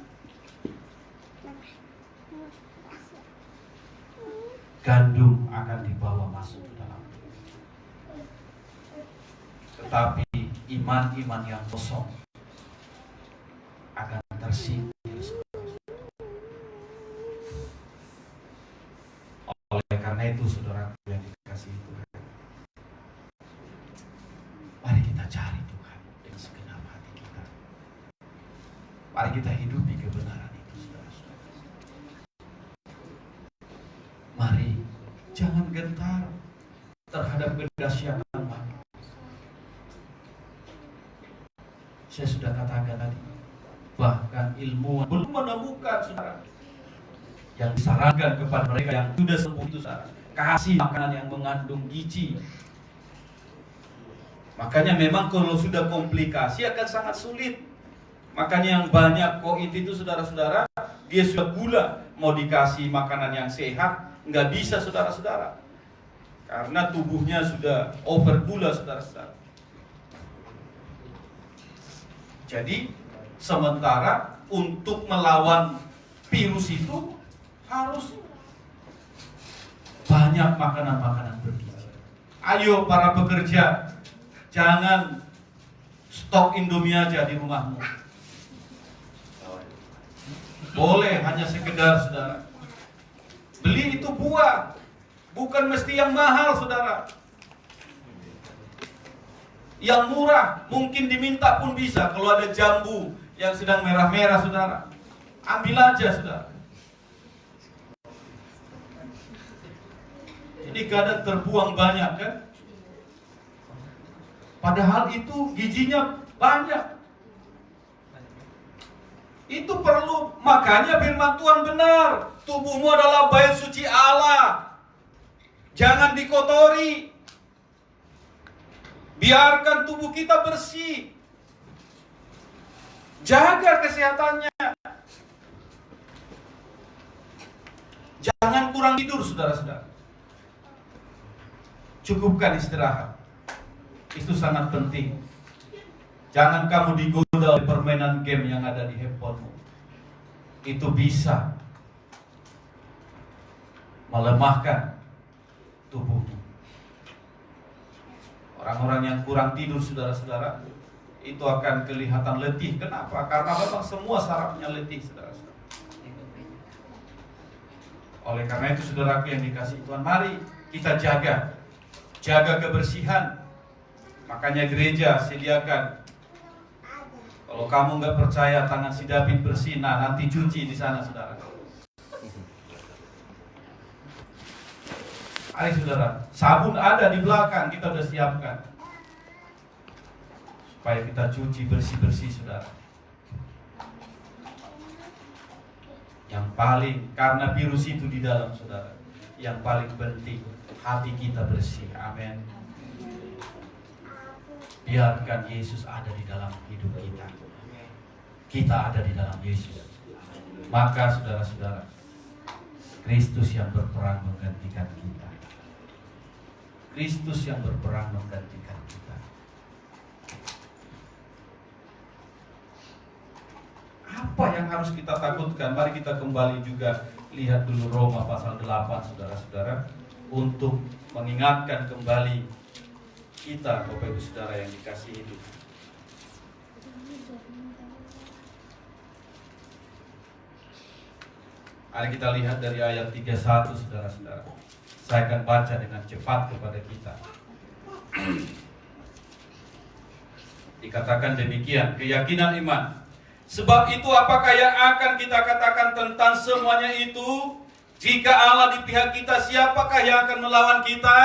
Gandum akan dibawa masuk ke dalam. Tetapi iman-iman yang kosong akan tersingkir. Oleh karena itu, saudara yang dikasihi Tuhan, mari kita cari Tuhan dengan segenap hati kita. Mari kita hidupi kebenaran itu, saudara-saudara. Mari jangan gentar terhadap kedahsyatan mati. Saya sudah katakan tadi, bahkan ilmuwan belum menemukan, saudara, yang disarankan kepada mereka yang sudah sembuh itu, saudara, kasih makanan yang mengandung gizi. Makanya memang kalau sudah komplikasi akan sangat sulit. Makanya yang banyak COVID itu, saudara-saudara, dia sudah gula, mau dikasih makanan yang sehat nggak bisa, saudara-saudara, karena tubuhnya sudah over gula, saudara-saudara. Jadi sementara untuk melawan virus itu harus banyak makanan-makanan bergizi. Ayo para pekerja, jangan stok Indomie aja di rumahmu. Boleh hanya sekedar, saudara. Beli itu buah, bukan mesti yang mahal, saudara. Yang murah, mungkin diminta pun bisa. Kalau ada jambu yang sedang merah-merah, saudara, ambil aja, saudara. Ini kadang terbuang banyak, kan? Padahal itu gizinya banyak. Itu perlu, makanya firman Tuhan benar. Tubuhmu adalah bait suci Allah. Jangan dikotori. Biarkan tubuh kita bersih. Jaga kesehatannya. Jangan kurang tidur, saudara-saudara. Cukupkan istirahat. Itu sangat penting. Jangan kamu digoda oleh permainan game yang ada di handphonemu. Itu bisa melemahkan tubuhmu. Orang-orang yang kurang tidur, saudara-saudara, itu akan kelihatan letih. Kenapa? Karena memang semua sarafnya letih, saudara-saudara. Oleh karena itu, saudaraku yang dikasihi Tuhan, mari kita jaga kebersihan. Makanya gereja sediakan, kalau kamu nggak percaya tangan si David bersih, nah nanti cuci di sana, saudara. Ayo saudara, sabun ada di belakang, kita udah siapkan supaya kita cuci bersih-bersih, saudara. Yang paling, karena virus itu di dalam, saudara, yang paling penting hati kita bersih. Amin. Biarkan Yesus ada di dalam hidup kita. Kita ada di dalam Yesus. Maka saudara-saudara, Kristus yang berperang menggantikan kita. Kristus yang berperang menggantikan kita. Apa yang harus kita takutkan? Mari kita kembali juga lihat dulu Roma pasal 8, saudara-saudara, untuk mengingatkan kembali kita, Bapak Ibu Saudara yang dikasihi Tuhan. Mari kita lihat dari ayat 31, saudara-saudara. Saya akan baca dengan cepat kepada kita. Dikatakan demikian, keyakinan iman. Sebab itu apakah yang akan kita katakan tentang semuanya itu? Jika Allah di pihak kita, siapakah yang akan melawan kita?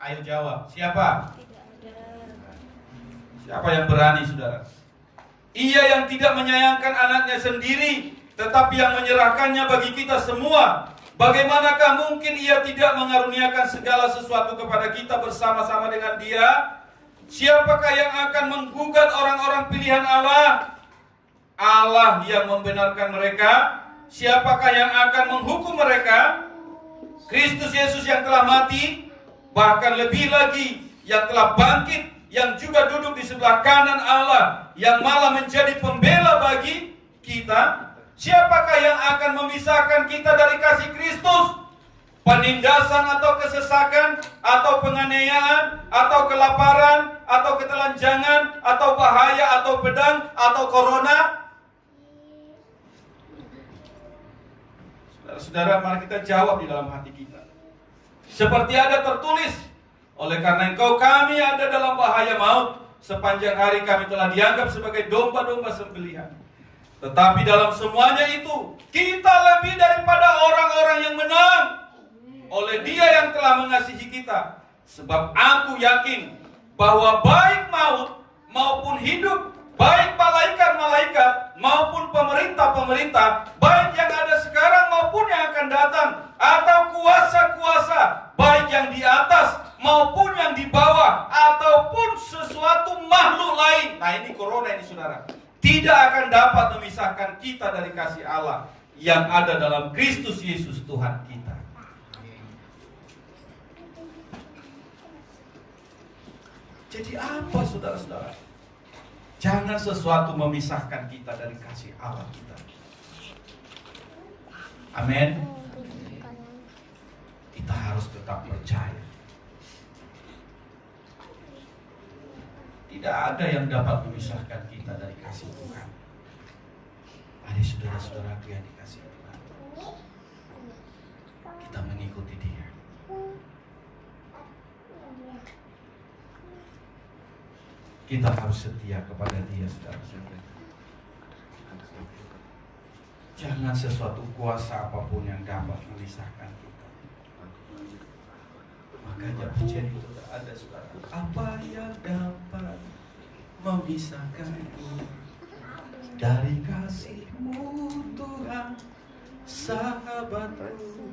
Ayo jawab, siapa? Siapa yang berani, saudara? Ia yang tidak menyayangkan anaknya sendiri, tetapi yang menyerahkannya bagi kita semua. Bagaimanakah mungkin ia tidak mengaruniakan segala sesuatu kepada kita bersama-sama dengan dia? Siapakah yang akan menggugat orang-orang pilihan Allah? Allah yang membenarkan mereka. Siapakah yang akan menghukum mereka? Kristus Yesus yang telah mati, bahkan lebih lagi yang telah bangkit, yang juga duduk di sebelah kanan Allah, yang malah menjadi pembela bagi kita. Siapakah yang akan memisahkan kita dari kasih Kristus? Penindasan atau kesesakan, atau penganiayaan, atau kelaparan, atau ketelanjangan, atau bahaya, atau pedang, atau corona? Saudara-saudara, mari kita jawab di dalam hati kita. Seperti ada tertulis, oleh karena engkau kami ada dalam bahaya maut, sepanjang hari kami telah dianggap sebagai domba-domba sembelihan. Tetapi dalam semuanya itu, kita lebih daripada orang-orang yang menang oleh Dia yang telah mengasihi kita. Sebab aku yakin bahwa baik maut maupun hidup, baik malaikat-malaikat maupun pemerintah-pemerintah, baik yang ada sekarang maupun yang akan datang, atau kuasa-kuasa, baik yang di atas maupun yang di bawah, ataupun sesuatu makhluk lain. Nah, ini corona ini, saudara, tidak akan dapat memisahkan kita dari kasih Allah yang ada dalam Kristus Yesus Tuhan kita. Jadi apa, saudara-saudara? Jangan sesuatu memisahkan kita dari kasih Allah kita. Amin. Kita harus tetap percaya. Tidak ada yang dapat memisahkan kita dari kasih Tuhan. Ada saudara-saudaraku yang dikasihi Tuhan, kita mengikuti Dia. Kita harus setia kepada Dia, saudara-saudara. Jangan sesuatu kuasa apapun yang dapat memisahkan kita. Makanya pujian itu ada, saudara. Apa yang dapat memisahkanku dari kasih-Mu, Tuhan, sahabatku?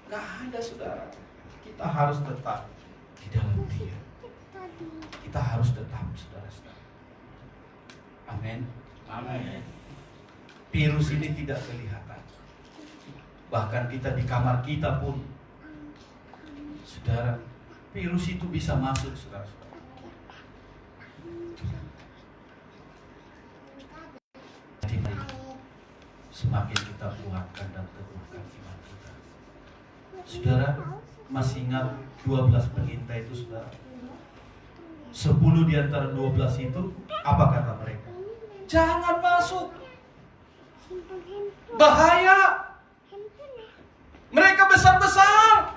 Gak ada, saudara. Kita harus tetap di dalam Dia. Kita harus tetap, saudara-saudara. Amin. Amin. Virus ini tidak kelihatan. Bahkan kita di kamar kita pun, saudara, virus itu bisa masuk, saudara-saudara. Jadi semakin kita kuatkan dan teguhkan iman kita. Saudara, masih ingat 12 pengintai itu, saudara? 10 di antara 12 itu, apa kata mereka? Jangan masuk. Bahaya. Mereka besar-besar.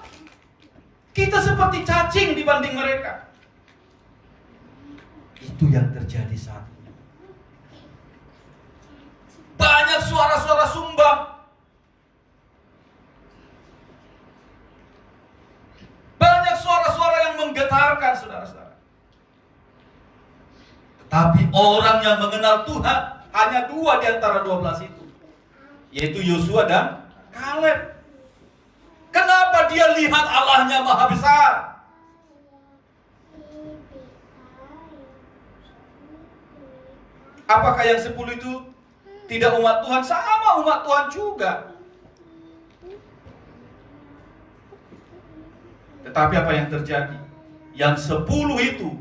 Kita seperti cacing dibanding mereka. Itu yang terjadi saat ini. Banyak suara-suara sumbang. Banyak suara-suara yang menggetarkan, saudara-saudara. Tapi orang yang mengenal Tuhan hanya 2 di antara 12 itu, yaitu Yosua dan Kaleb. Kenapa dia lihat Allahnya maha besar? Apakah yang 10 itu tidak umat Tuhan? Sama umat Tuhan juga. Tetapi apa yang terjadi? Yang 10 itu,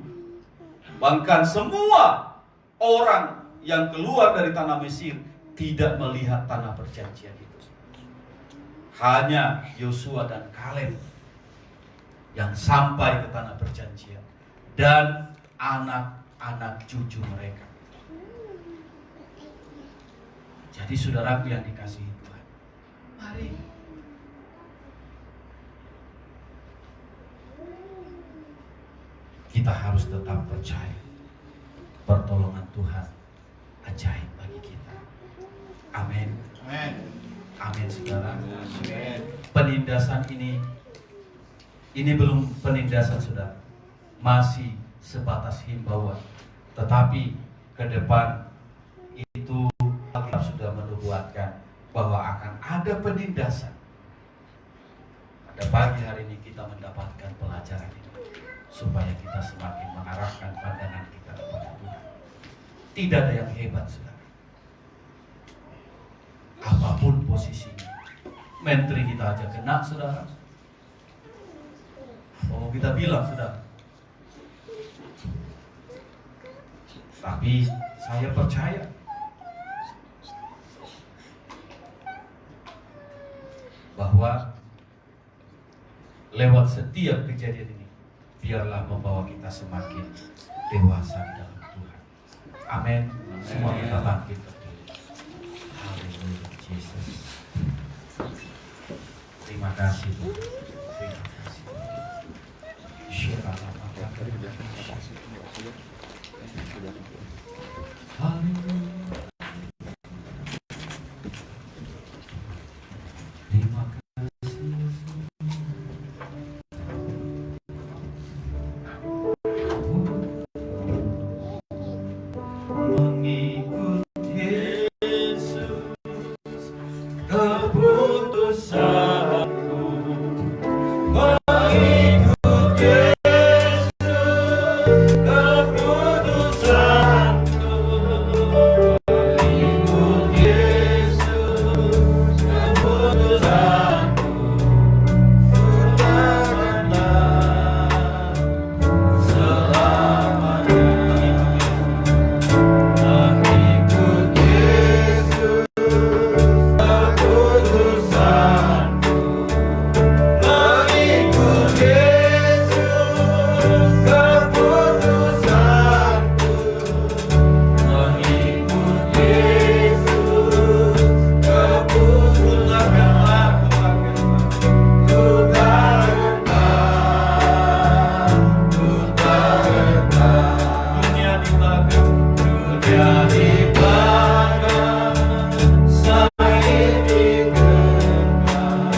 bahkan semua orang yang keluar dari tanah Mesir tidak melihat tanah perjanjian itu. Hanya Yosua dan Kaleb yang sampai ke tanah perjanjian, dan anak-anak cucu mereka. Jadi saudaraku yang dikasihi Tuhan, mari kita harus tetap percaya pertolongan Tuhan ajaib bagi kita. Amin. Amin, saudara. Penindasan ini belum penindasan, saudara. Masih sebatas himbauan. Tetapi ke depan itu Alkitab sudah menubuatkan bahwa akan ada penindasan. Pada pagi hari ini kita mendapatkan pelajaran ini supaya kita semakin mengarahkan pandangan kita kepada Tuhan. Tidak ada yang hebat, saudara. Apapun posisinya, menteri kita aja kena, saudara. Oh, kita bilang, saudara. Tapi saya percaya bahwa lewat setiap kejadian ini, biarlah membawa kita semakin dewasa di dalam Tuhan. Amin. Semua kita bangkit berdiri. Haleluya, Yesus. Terima kasih, Tuhan. Terima kasih. Haleluya. Terima kasih. Mengikut Yesus, keputusanku. Mengikut Yesus, keputusanku. Mengikut Yesus, keputusanku. Selamanya, mengikut Yesus, keputusanku. Mengikut Yesus, keputusanku. Mengikut Yesus, keputusanlah, ku takkan dunia di belakang, salib di depan.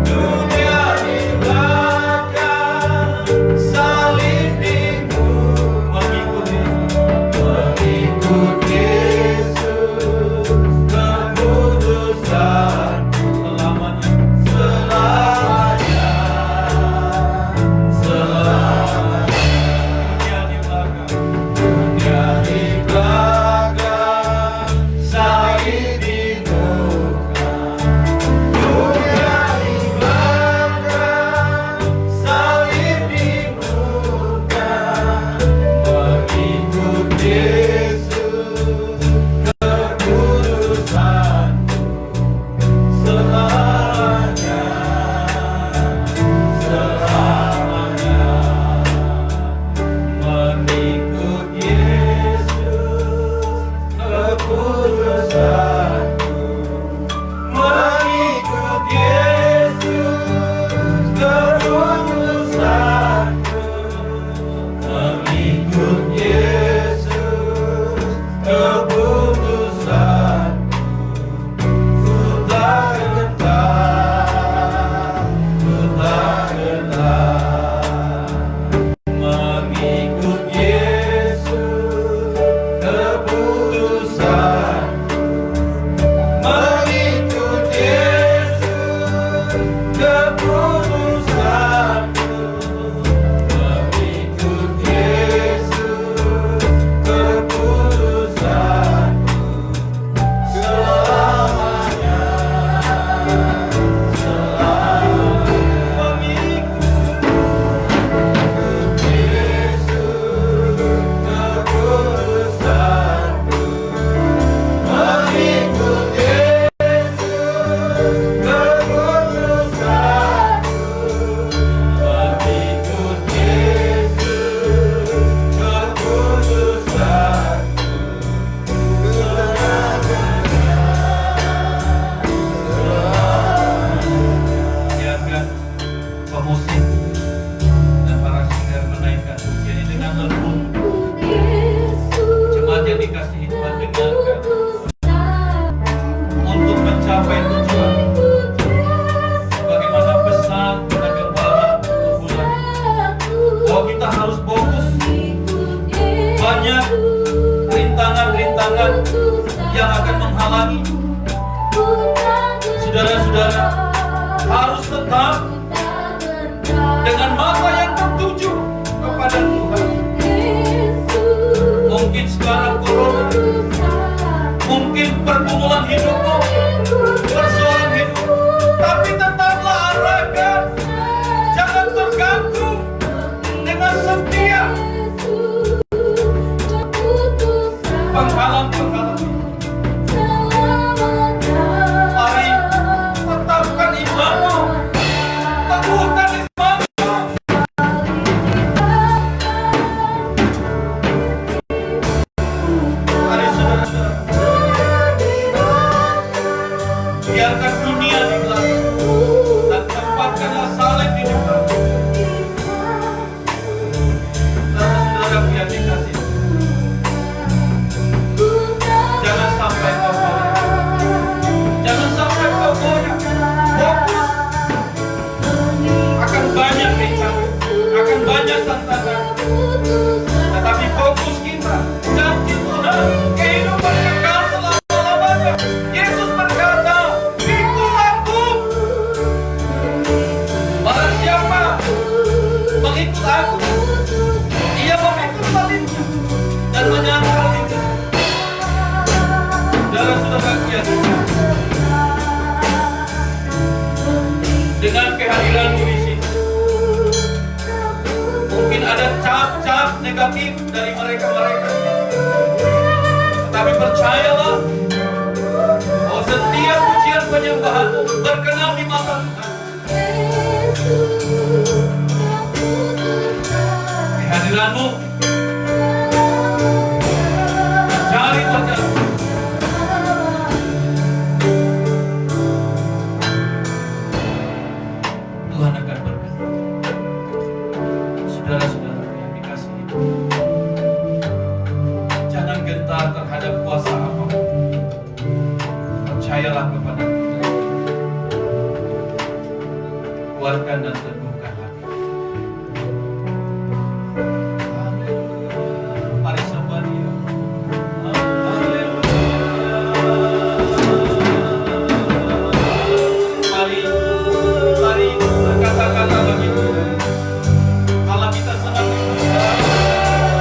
Dunia di belakang, salib di depan. Mengikut Yesus, keputusanku. Selamanya, selamanya. Dunia di belakang, salib di depan. Dunia di belakang, salib di depan. Mengikut Yesus, keputusanku. Selamanya, selamanya. Mengikut Yesus, keputusanku. Mengikut Yesus, keputusanku. Mengikut Yesus, keputusanku. Ku tak gentar, ku tak gentar. Mengikut Yesus, keputusanku. Mengikut Yesus, keputusanku. Mengikut Yesus, keputusanku. Selamanya, selamanya. Mengikut Yesus, keputusanku. Mengikut Yesus, keputusanku. Mengikut Yesus, keputusanku. Biarkan pemusik dan para singer menaikkan pujian gentar dengan mata yang tertuju kepada Tuhan. Mungkin sekarang corona, mungkin pergumulan hidupmu, persoalan hidup, tapi tetaplah arahkan. Jangan tergantung dengan setiap penghalang-penghalang. Mari tetapkan imanmu, teguhkan imanmu. Mari saudara-saudara, biarkan dunia di belakang dan tempatkanlah salib di depan. Saudara-saudara yang dikasihi, jangan sampai kau goyah. Jangan sampai kau goyah. Fokus. Akan banyak rintangan, akan banyak tantangan. Tetapi fokus kita, janji Tuhan, kehidupan kekal selama-lamanya. Yesus berkata, ikut aku. Barang siapa mengikut aku, ia memikul salibnya dan menyangkal diri. Saudara-saudara yang dengan kehadiranmu di sini, mungkin ada cap-cap negatif dari mereka-mereka, tetapi percayalah bahwa setiap pujian penyembahanmu berkenan di mata Tuhan. Kehadiranmu mencari terjadi. Tuhan akan berkenan. Saudara-saudara yang dikasihi, jangan gentar terhadap kuasa apapun. Percayalah kepada Tuhan. Kuatkan dan teguhkan hati. Haleluya. Mari sembah Dia. Haleluya. Mari berkata-kata begitu. Allah kita senang dipuja,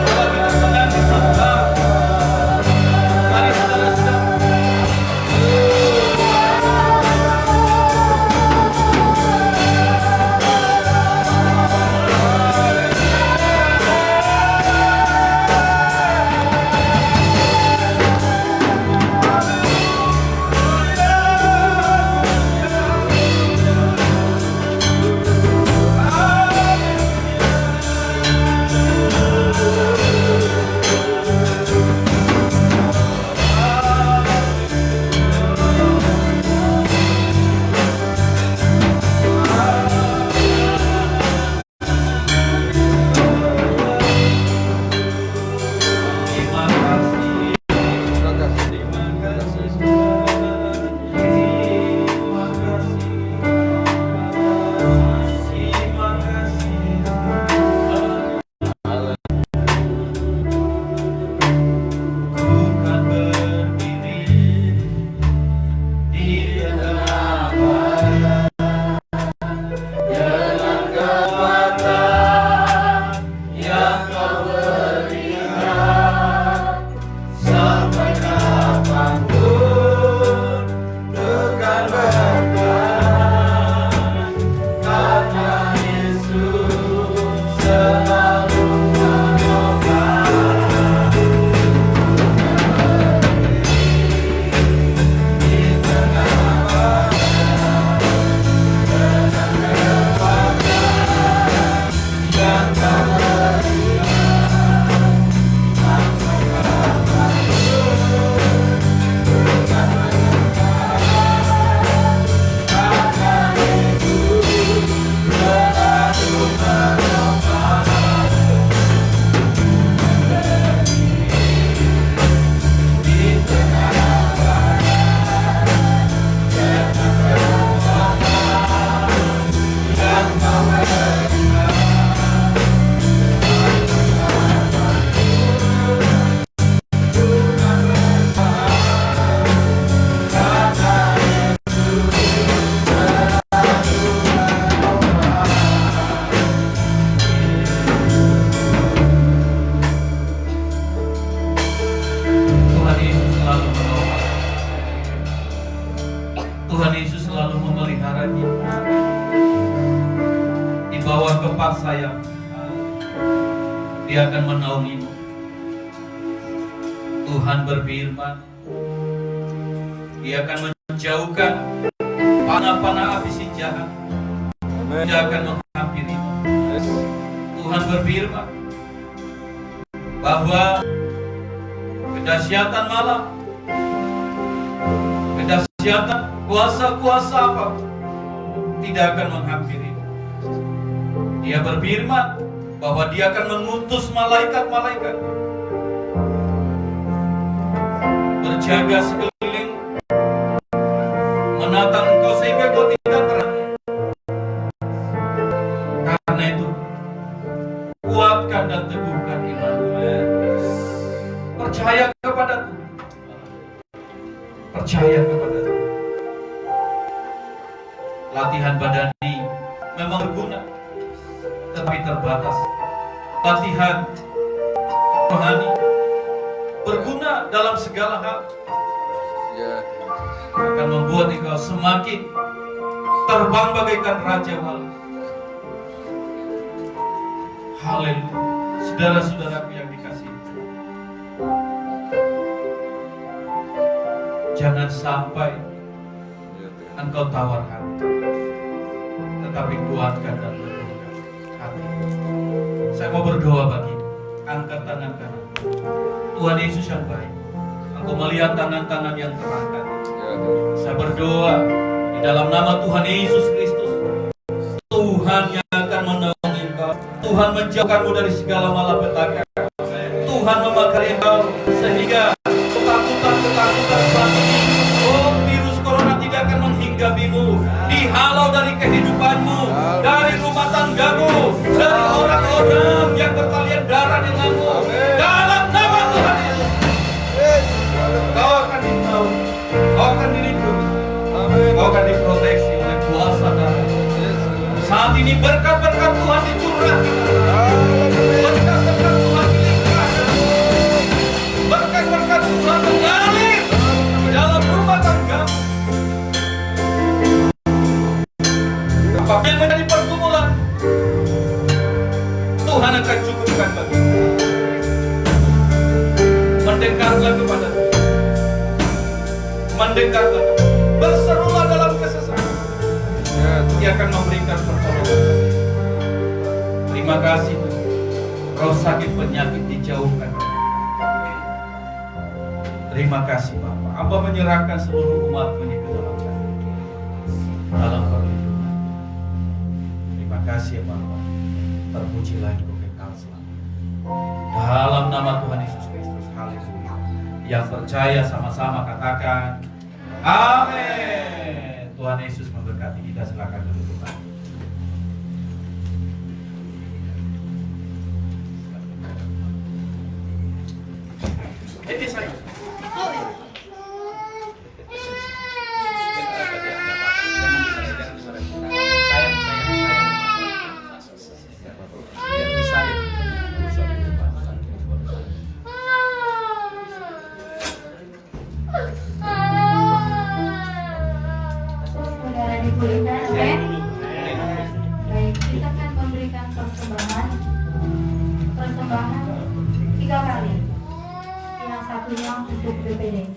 Allah kita senang disembah. Mari saudara-saudara. bawah kepak sayap. Dia akan menaungimu. Tuhan berfirman, Dia akan menjauhkan panah-panah api si jahat. Dia akan menghampirimu. Tuhan berfirman bahwa kedahsyatan malam, kedahsyatan kuasa-kuasa apa tidak akan menghampirimu. Dia berfirman bahwa Dia akan mengutus malaikat-malaikat berjaga sekeliling, menatang engkau sehingga engkau tidak terangin. Karena itu, kuatkan dan teguhkan imanmu. Percaya kepada Tuhan. Percaya kepada Tuhan. Latihan badani memang berguna, tetapi terbatas. Latihan rohani berguna dalam segala hal. Akan membuat engkau semakin terbang bagaikan Raja Wali. Haleluya. Saudara-saudaraku yang dikasihi, jangan sampai engkau tawar hati, tetapi kuatkan dan teguhkan hati. Saya mau berdoa bagimu. Angkat tangan kanan. Tuhan Yesus yang baik, Engkau melihat tangan-tangan yang terangkat. Saya berdoa di dalam nama Tuhan Yesus Kristus, Tuhan yang akan menolong engkau. Tuhan menjauhkanmu dari segala malapetaka. Tuhan memakai engkau sehingga ketakutan saat ini, virus corona tidak akan menghinggapimu. Dihalau dari kehidupanmu, dari rumah tanggamu, dari orang-orang yang bertalian darah denganmu. Dalam nama Tuhan Yesus, kau akan ditahu, kau akan dilindungi, kau akan diproteksi oleh kuasa darah. Saat ini berkat-berkat Tuhan dicurahkan, berkat-berkat Tuhan dilimpahkan, berkat-berkat Tuhan mengalir di dalam rumah tanggamu. Apapun yang menjadi pergumulan, Tuhan akan cukupkan bagimu. Mendekatlah kepada Tuhan, mendekatlah, berserulah dalam kesesakan. Dia akan memberikan pertolongan. Terima kasih, roh sakit penyakit dijauhkan. Terima kasih Bapa. Hamba menyerahkan seluruh umat ini ke dalam dalam perlindungan. Terima kasih Bapa. Terpujilah Engkau kekal selamanya. Dalam nama Tuhan Yesus Kristus. Haleluya. Yang percaya sama-sama katakan amin. Tuhan Yesus memberkati kita. Silakan duduk kembali. Ini saya. Baik, kita akan memberikan persembahan 3 kali. Yang satunya untuk BPD.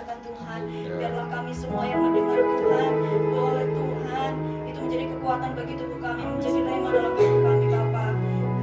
katakan Tuhan. Biarlah kami semua yang mendengar Tuhan, boleh Tuhan itu menjadi kekuatan bagi tubuh kami, menjadi rema dalam tubuh kami Bapa.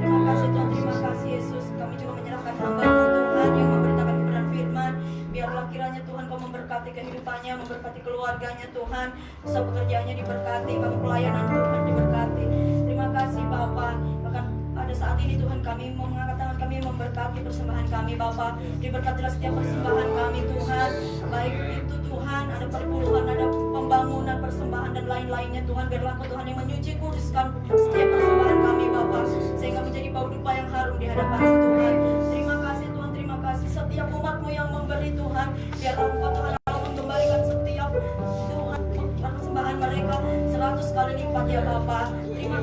Terima kasih Tuhan, terima kasih Yesus. Kami juga menyerahkan hamba-Mu Tuhan yang memberitakan kebenaran firman. Biarlah kiranya Tuhan Kau memberkati kehidupannya, memberkati keluarganya Tuhan, usaha pekerjaannya diberkati, kami pelayanan Tuhan diberkati. Terima kasih Bapa. Bahkan pada saat ini Tuhan kami mengangkat tangan kami memberkati persembahan kami Bapa. Diberkatilah setiap persembahan kami Tuhan, baik itu Tuhan ada perpuluhan, ada pembangunan, persembahan dan lain-lainnya Tuhan. Biarlah Kau Tuhan yang menyuci kuduskan setiap persembahan kami Bapa, sehingga menjadi bau dupa yang harum di hadapan Tuhan. Terima kasih Tuhan, terima kasih setiap umat-Mu yang memberi Tuhan. Biarlah Engkau Tuhan mengembalikan setiap Tuhan persembahan mereka 100 kali lipat ya Bapa. Terima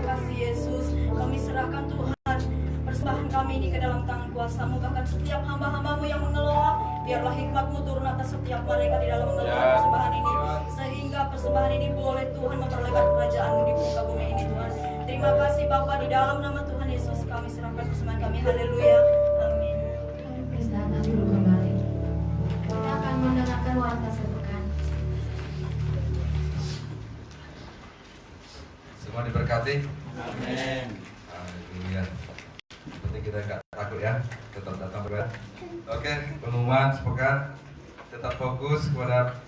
kasih Yesus. Kami serahkan Tuhan persembahan kami ini ke dalam tangan kuasa-Mu. Bahkan setiap hamba-hamba-Mu yang mengelola, biarlah hikmat-Mu turun atas setiap mereka di dalam mengelola persembahan ini, sehingga persembahan ini boleh Tuhan memperlebar kerajaan-Mu di muka bumi ini Tuhan. Terima kasih Bapa, di dalam nama Tuhan Yesus kami serahkan persembahan kami. Haleluya, amin. Kami beristirahat dulu kembali. Kita akan mendengarkan warta sepekan. Semua diberkati. Amin. Haleluya. Seperti kita gak takut ya, tetap datang berdoa. Oke, pengumuman sepekan. Tetap fokus kepada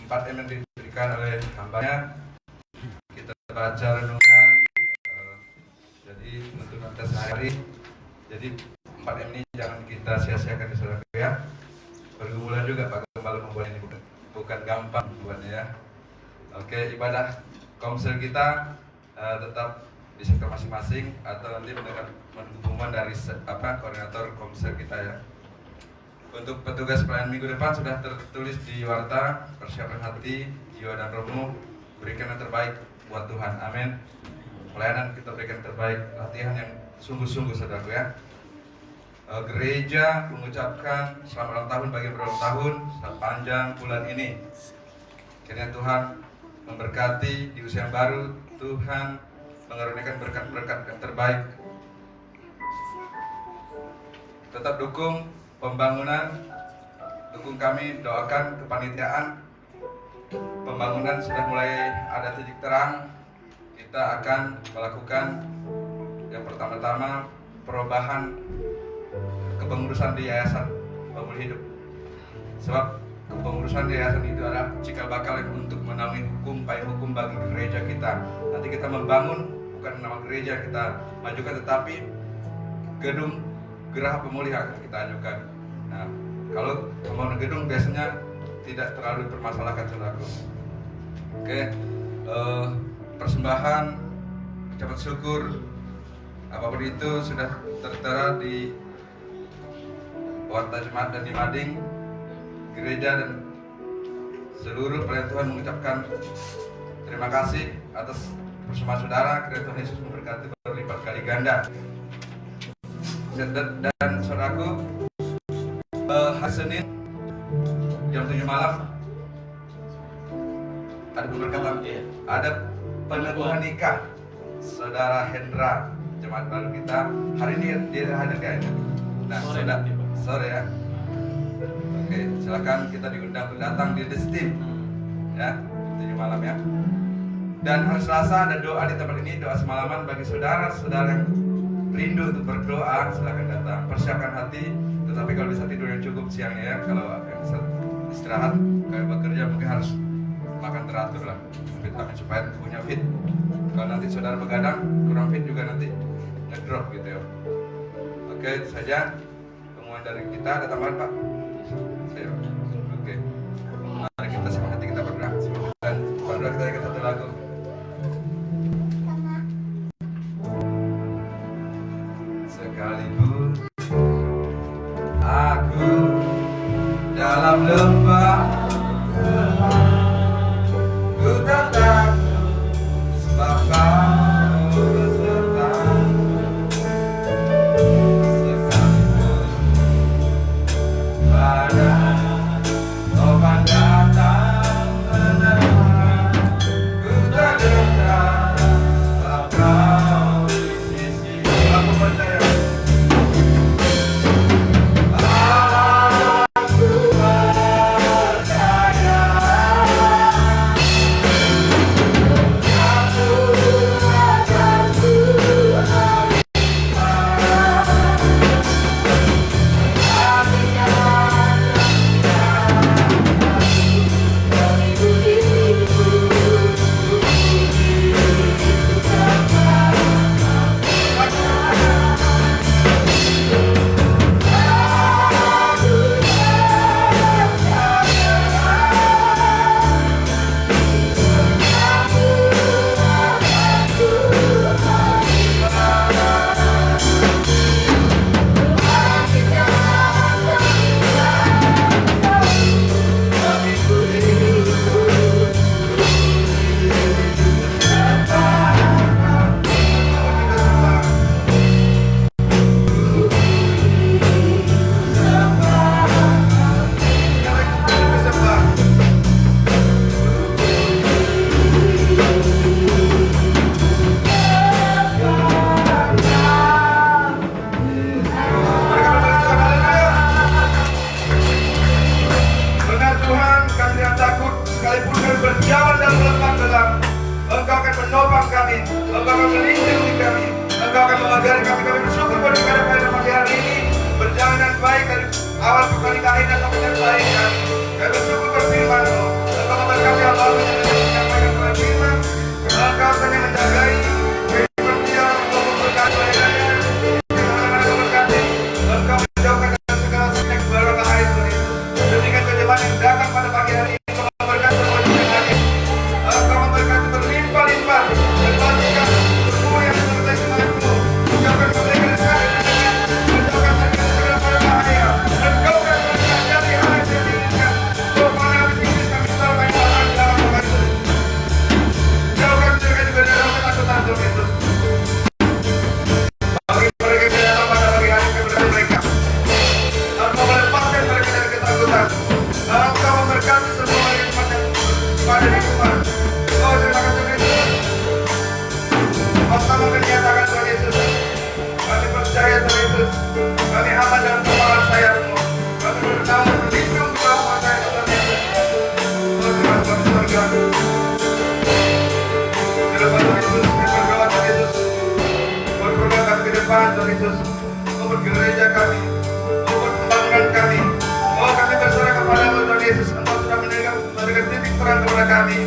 4M yang diberikan oleh hambanya. Kita baca renungan. Jadi untuk kita sehari-hari. Jadi 4M ini jangan kita sia-siakan di saudara ya. Pergumulan juga Pak Gembala membuat ini bukan gampang buatnya ya. Oke, ibadah komsel kita tetap di sektor masing-masing atau nanti mendengar pengumuman dari koordinator komsel kita ya. Untuk petugas pelayanan minggu depan sudah tertulis di warta, persiapan hati, jiwa dan rohmu, berikan yang terbaik buat Tuhan. Amin. Pelayanan kita berikan yang terbaik, latihan yang sungguh-sungguh saudaraku ya. Gereja mengucapkan selamat ulang tahun bagi berulang tahun sepanjang bulan ini. Kiranya Tuhan memberkati di usia yang baru, Tuhan mengaruniakan berkat-berkat yang terbaik. Tetap dukung pembangunan, dukung kami, doakan kepanitiaan. Pembangunan sudah mulai ada titik terang. Kita akan melakukan yang pertama-tama perubahan kepengurusan di Yayasan Pemulih Hidup. Sebab kepengurusan di yayasan itu adalah cikal bakal untuk menaungi hukum, payung hukum bagi gereja kita. Nanti kita membangun bukan nama gereja kita majukan, tetapi gedung Geraha Pemulih akan kita ajukan. Nah, kalau pembangunan gedung biasanya tidak terlalu dipermasalahkan saudaraku. Oke, persembahan, ucapan syukur, apapun itu sudah tertera di warta jemaat dan di mading gereja, dan seluruh pelayan Tuhan mengucapkan terima kasih atas persembahan saudara. Kiranya Tuhan Yesus memberkati berlipat kali ganda. Dan saudaraku, hari Senin jam 7 malam ada pemberkatan, ada peneguhan nikah saudara Hendra, jemaat baru kita. Hari ini dia hadir kayaknya. Nah, sore ya. Oke, silakan kita diundang untuk datang di The Steam ya, 7 malam ya. Dan hari Selasa ada doa di tempat ini, doa semalaman bagi saudara-saudara yang rindu untuk berdoa. Silakan datang, persiapkan hati. Tetapi kalau bisa tidur yang cukup siangnya ya. Kalau yang bisa istirahat, kayak bekerja mungkin harus makan teratur lah, vitamin supaya tubuhnya fit. Kalau nanti saudara begadang kurang fit juga nanti ngedrop gitu ya. Oke, itu saja pengumuman dari kita. Ada tambahan Pak? Saya. Oke. Mari kita simak hati kita berdoa. Dan berdoa kita dengan satu lagu. Sekalipun aku dalam lembah gelap, ku tak takut sebab Kau besertaku. Sekalipun badai topan datang menerpa, ku tak gentar sebab Kau di sisi. Aku percaya. Aku dengan baik dari awal perkali-kali dan menyertai kami. Kami bersyukur berfirman-Mu. Engkau memberkati Allah menyampaikan firman. Engkau hanya menjagai kehidupan dia, engkau memberkati layanannya. Engkau memberkati, engkau menjauhkan dari segala sinar barokah hari ini. Demikian kejaman yang datang pada pagi hari ini, engkau memberkati wajib hari. Engkau memberkati berlimpah-limpah dan bagikan semua yang menyertai semangat-Mu. Menjauhkan mereka dari segala menjauhkan mereka dari segala bahaya. Engkau akan menjadi hal yang diinginkan. Oh, mana habis ini kami salahkan dalam nama Yesus. Jauhkan mereka juga dari ketakutan Tuhan Yesus. Bagi mereka yang datang pada pagi hari keberadaan mereka, Engkau melepaskan mereka dari ketakutan. Engkau memberkati semua yang pada di rumah. Oh, terima kasih Tuhan Yesus. Engkau menyatakan Tuhan Yesus. Kami percaya Tuhan Yesus. Kami aman dalam kepala sayap-Mu. Kami bernaung berlindung di bawah kuasa Tuhan Yesus. Oh, terima kasih surga. Di depan Tuhan Yesus, kami berdoa Tuhan Yesus. Berdoa kami ke depan Tuhan Yesus. Oh, bergereja kami. Oh, pembangunan kami. Oh, kami berserah kepada-Mu Tuhan Yesus. Engkau sudah memberikan titik terang kepada kami.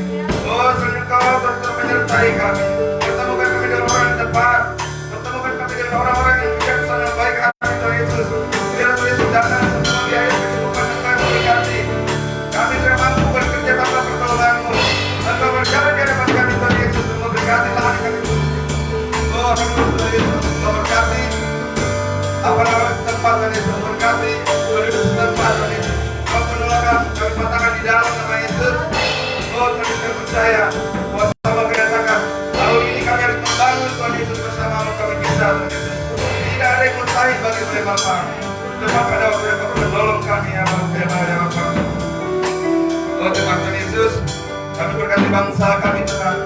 Oh, sungguh Engkau terus menyertai kami. Pertemukan kami dengan orang yang tepat. Pertemukan kami dengan orang-orang yang bijaksana baik hati Tuhan Yesus. Biar Tuhan Yesus datang semua biaya kehidupan yang kami berkati. Kami tidak mampu bekerja tanpa pertolongan-Mu. Engkau berjalan di hadapan kami Tuhan Yesus. Engkau berkati lahan kami. Oh, Tuhan Yesus. Engkau berkati apa-apa tempat Tuhan Yesus. Berkati penduduk setempat Tuhan Yesus. Engkau penolakan kami patahkan di dalam nama Yesus. Oh, Tuhan Yesus kami percaya bahwa sama kedatangan tahun ini kami harus membangun Tuhan Yesus bersama-Mu kami bisa Tuhan Yesus. Tidak ada yang mustahil bagi Tuhan Bapa. Cuma pada waktu yang Kau menolong kami ya Bapa. Oh, terima kasih Yesus. Kami berkati bangsa kami Tuhan.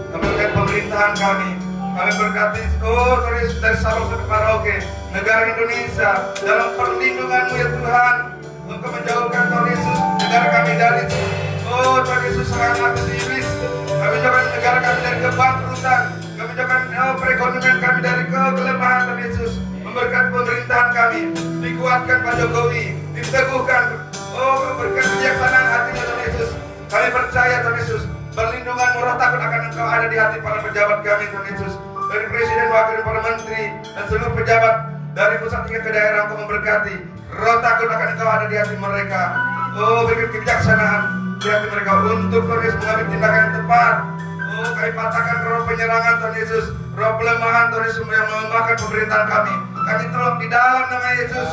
Kami berkati pemerintahan kami. Kami berkati Tuhan Yesus dari Sabang sampai Merauke, negara Indonesia dalam perlindungan-Mu ya Tuhan. Engkau menjauhkan Tuhan Yesus negara kami dari Tuhan Yesus serangan atas iblis. Kami jauhkan negara kami dari kebangkrutan. Kami jauhkan perekonomian kami dari kelemahan Tuhan Yesus. Memberkati pemerintahan kami, dikuatkan Pak Jokowi, diteguhkan. Oh, berkat kebijaksanaan hatinya Tuhan Yesus. Kami percaya Tuhan Yesus, perlindungan-Mu roh takut akan Engkau ada di hati para pejabat kami Tuhan Yesus. Dari presiden, wakil, para menteri, dan seluruh pejabat dari pusat hingga ke daerah Engkau memberkati. Roh takut akan Engkau ada di hati mereka. Oh, berikan kebijaksanaan di hati mereka untuk Tuhan Yesus mengambil tindakan yang tepat. Oh, kami patahkan roh penyerangan Tuhan Yesus, roh pelemahan Tuhan Yesus yang melemahkan pemerintahan kami. Kami tolong di dalam nama Yesus.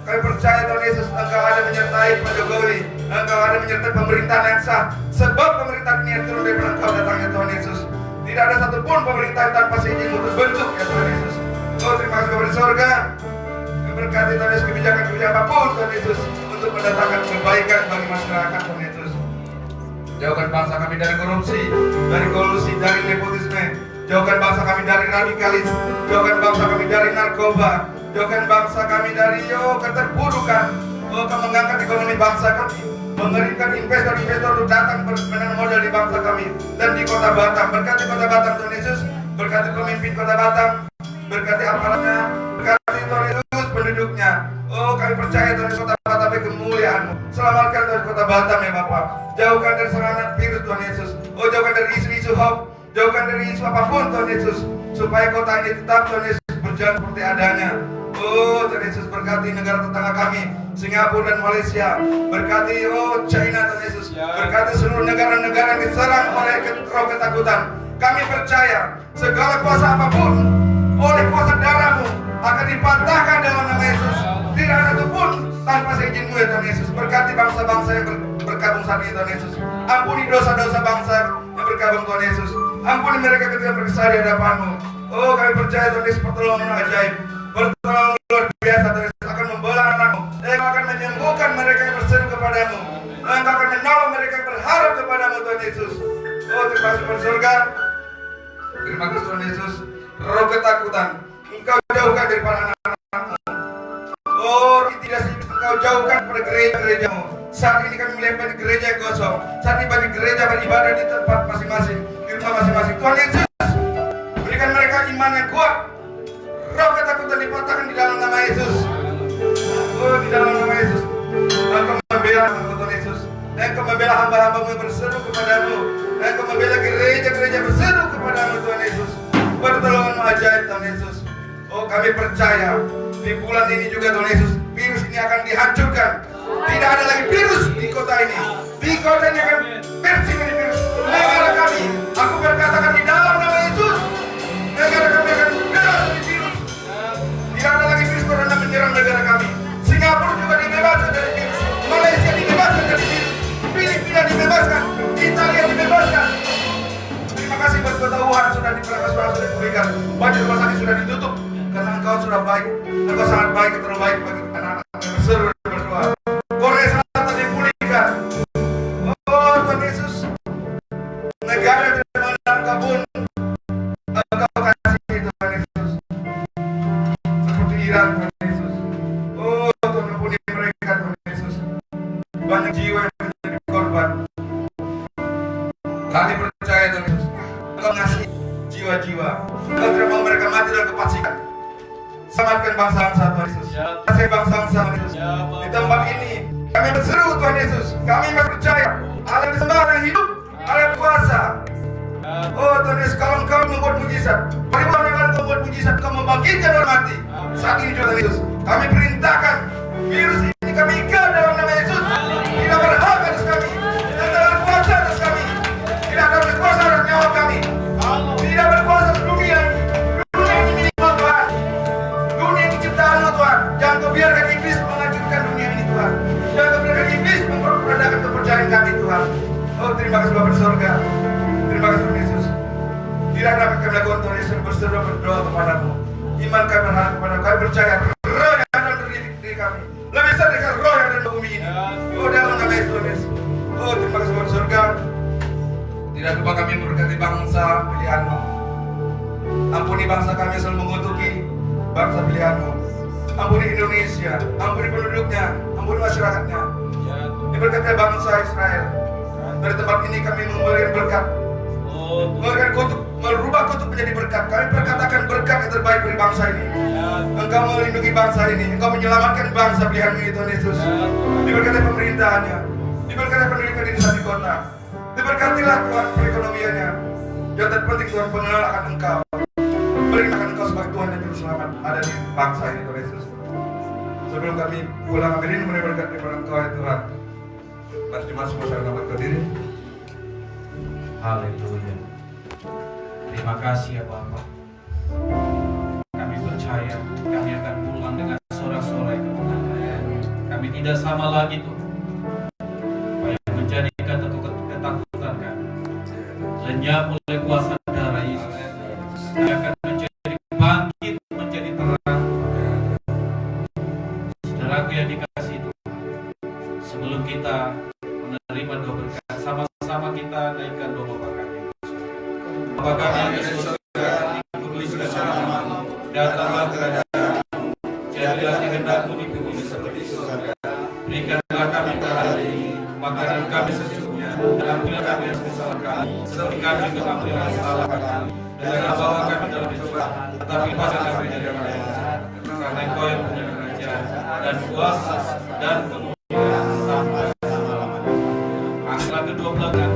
Kami percaya Tuhan Yesus Engkau ada menyertai Pak Jokowi. Engkau ada menyertai pemerintahan yang sah. Sebab pemerintahan ini yang turun dari Engkau datangnya Tuhan Yesus. Tidak ada satupun pemerintahan tanpa seizin-Mu terbentuk ya Tuhan Yesus. Oh, terima kasih kepada surga. Kami berkati Tuhan Yesus kebijakan-kebijakan apapun Tuhan Yesus untuk mendatangkan kebaikan bagi masyarakat Tuhan Yesus. Jauhkan bangsa kami dari korupsi, dari nepotisme. Jauhkan bangsa kami dari radikalis. Jauhkan bangsa kami dari narkoba. Jauhkan bangsa kami dari keterpurukan. Oh, Kau mengangkat ekonomi bangsa kami. Mengeringkan investor-investor untuk datang menanam modal di bangsa kami dan di kota Batam. Berkati kota Batam Tuhan Yesus. Berkati pemimpin kota Batam. Berkati aparatnya. Berkati Tuhan Yesus penduduknya. Oh, kami percaya Tuhan Yesus kota Batam kemuliaan-Mu. Selamatkan Tuhan kota Batam ya Bapak. Jauhkan dari serangan virus Tuhan Yesus. Oh, jauhkan dari isu-isu hoax. Jauhkan dari isu apapun Tuhan Yesus. Supaya kota ini tetap Tuhan Yesus berjalan seperti adanya. Oh, Tuhan Yesus berkati negara tetangga kami, Singapura dan Malaysia. Berkati China Tuhan Yesus. Berkati seluruh negara-negara yang diserang oleh roh ketakutan. Kami percaya segala kuasa apapun oleh kuasa darah-Mu akan dipatahkan dalam nama Yesus. Tidak ada satupun tanpa seizin-Mu ya Tuhan Yesus. Berkati bangsa-bangsa yang berkabung saat ini Tuhan Yesus. Ampuni dosa-dosa bangsa yang berkabung Tuhan Yesus. Ampuni mereka ketika berkesah di hadapan-Mu. Oh, kami percaya Tuhan Yesus pertolongan ajaib, pertolongan luar biasa Tuhan Yesus akan membelah anak-Mu. Engkau akan menyembuhkan mereka yang berseru kepadamu. Engkau akan menolong mereka yang berharap kepadamu Tuhan Yesus. Oh, terima kasih Tuhan surga. Terima kasih Tuhan Yesus. Roh ketakutan Engkau jauhkan daripada anak-anak-Mu. Oh, intimidasi Engkau jauhkan pada gereja-gereja-Mu. Saat ini kami melihat gereja yang kosong. Saat ini bagi gereja beribadah di tempat masing-masing, di rumah masing-masing. Tuhan Yesus, berikan mereka iman yang kuat. Roh ketakutan dipatahkan di dalam nama Yesus. Oh, membela hamba-hambamu yang berseru kepadamu. Engkau membela gereja-gereja berseru kepadamu Tuhan Yesus. Pertolonganmu ajaib Tuhan Yesus. Oh kami percaya di bulan ini juga Tuhan Yesus, virus ini akan dihancurkan. Tidak ada lagi virus di kota ini. Di kota ini akan bersih dari virus. Negara kami, aku berkatakan di dalam nama Yesus, negara kami akan bebas dari virus. Tidak ada lagi virus corona menyerang negara kami. Singapura juga dibebaskan dari virus. Malaysia dibebaskan dari virus. Filipina dibebaskan. Italia dibebaskan. Terima kasih buat kota Wuhan sudah sudah diberikan. Banyak rumah sakit sudah ditutup karena engkau sudah baik. Engkau sangat baik, terlalu baik bagi anak-anak yang berseru dan berdoa. Korea Selatan dipulihkan. Oh Tuhan Yesus, negara yang tidak mengenal Engkau pun Engkau kasih Tuhan Yesus. Seperti Iran Tuhan Yesus. Oh Tuhan ampuni mereka Tuhan Yesus. Banyak jiwa yang menjadi korban. Kami percaya Tuhan Yesus, Engkau ngasih jiwa-jiwa. Engkau tidak mau mereka mati dalam kefasikan. Selamatkan bangsa-bangsa Tuhan Yesus. Kasih bangsa-bangsa Tuhan Yesus. Di tempat ini kami berseru Tuhan Yesus. Kami masih percaya Allah yang disembah yang hidup, Allah yang kuasa. Oh Tuhan Yesus, kalau Engkau membuat mujizat, bagaimana Engkau membuat mujizat, Engkau membangkitkan orang mati. Saat ini juga Tuhan Yesus, kami perintahkan virus ini kami ikat dalam nama Yesus. Tidak berhak atas kami, tidak berkuasa atas kami, tidak berkuasa atas nyawa kami, tidak berkuasa atas dunia ini. Dunia ini milikmu Tuhan. Dunia ini ciptaanmu Tuhan. Jangan kau biarkan iblis menghancurkan dunia ini Tuhan. Jangan kau biarkan iblis memperadakan kepercayaan kami Tuhan. Oh terima kasih Bapa di surga. Terima kasih Tuhan Yesus. Tidak dapat kami lakukan Tuhan Yesus berseru berdoa kepadamu. Iman kami berharap kepadamu. Kami percaya roh yang ada dalam diri kami lebih besar dari roh yang ada di bumi ini. Oh dalam nama Yesus Tuhan Yesus. Oh terima kasih Bapa di surga. Tidak lupa kami memberkati bangsa pilihanmu. Ampuni bangsa kami yang selalu mengutuki bangsa pilihanmu. Ampuni Indonesia, ampuni penduduknya, ampuni masyarakatnya. Diberkati bangsa Israel. Dari tempat ini kami memberikan berkat, memberikan kutuk, merubah kutuk menjadi berkat. Kami berkatakan berkat yang terbaik dari bangsa ini. Engkau melindungi bangsa ini, Engkau menyelamatkan bangsa pilihanmu ini Tuhan Yesus. Diberkati pemerintahannya, diberkati pendidikan di desa di kota. Diberkatilah Tuhan perekonomiannya. Yang terpenting Tuhan pengenalan akan Engkau. Berikan Engkau sebagai Tuhan dan Juru Selamat ada di bangsa ini Tuhan Yesus. Sebelum kami pulang kami ini memberi berkat kepada Engkau ya Tuhan. Mari jemaat semua saya dapat berdiri. Haleluya. Terima kasih ya Bapak. Kami percaya kami akan pulang dengan sorak-sorai kemenangan. Kami tidak sama lagi Tuhan. Apa yang menjadikan ketakutan kami lenyap oleh kuasa darah Yesus. Kami akan menjadi bangkit menjadi terang. Saudaraku yang dikasihi Tuhan, sebelum kita menerima doa berkat, sama-sama kita naikkan doa Bapa kami. Bapa kami yang di surga, dikuduskan namamu, datanglah kerajaanmu, jadilah kehendakmu di bumi seperti di surga. Berikanlah kami hari ini makanan kami secukupnya, dan ampunilah kami yang kesalahan kami, seperti kami juga mengampuni yang salah kami. Dan jangan bawa kami dalam pencobaan, tetapi lepaskan kami dari yang jahat. Karena Engkau yang punya kerajaan dan kuasa dan kemuliaan sampai selama-lamanya. Angkatlah kedua belah tangan,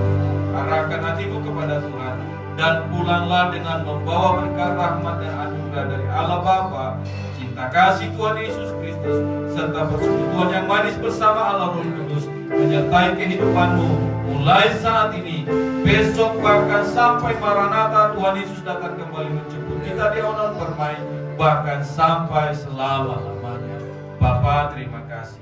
arahkan hatimu kepada Tuhan, dan pulanglah dengan membawa berkat rahmat dan anugerah dari Allah Bapa, cinta kasih Tuhan Yesus Kristus, serta persekutuan yang manis bersama Allah Roh Kudus menyertai kehidupanmu mulai saat ini, besok, bahkan sampai Maranatha Tuhan Yesus datang kembali menjemput kita di awan permai, bahkan sampai selama-lamanya. Bapa terima kasih.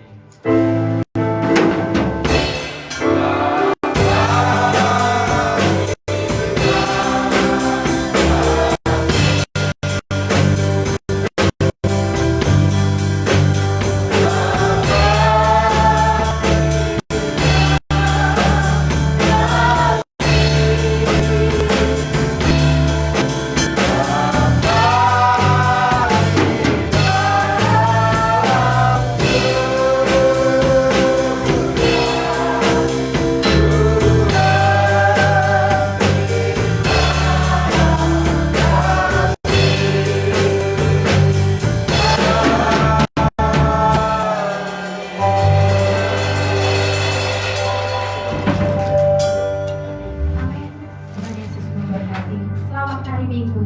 setiap hari Minggu.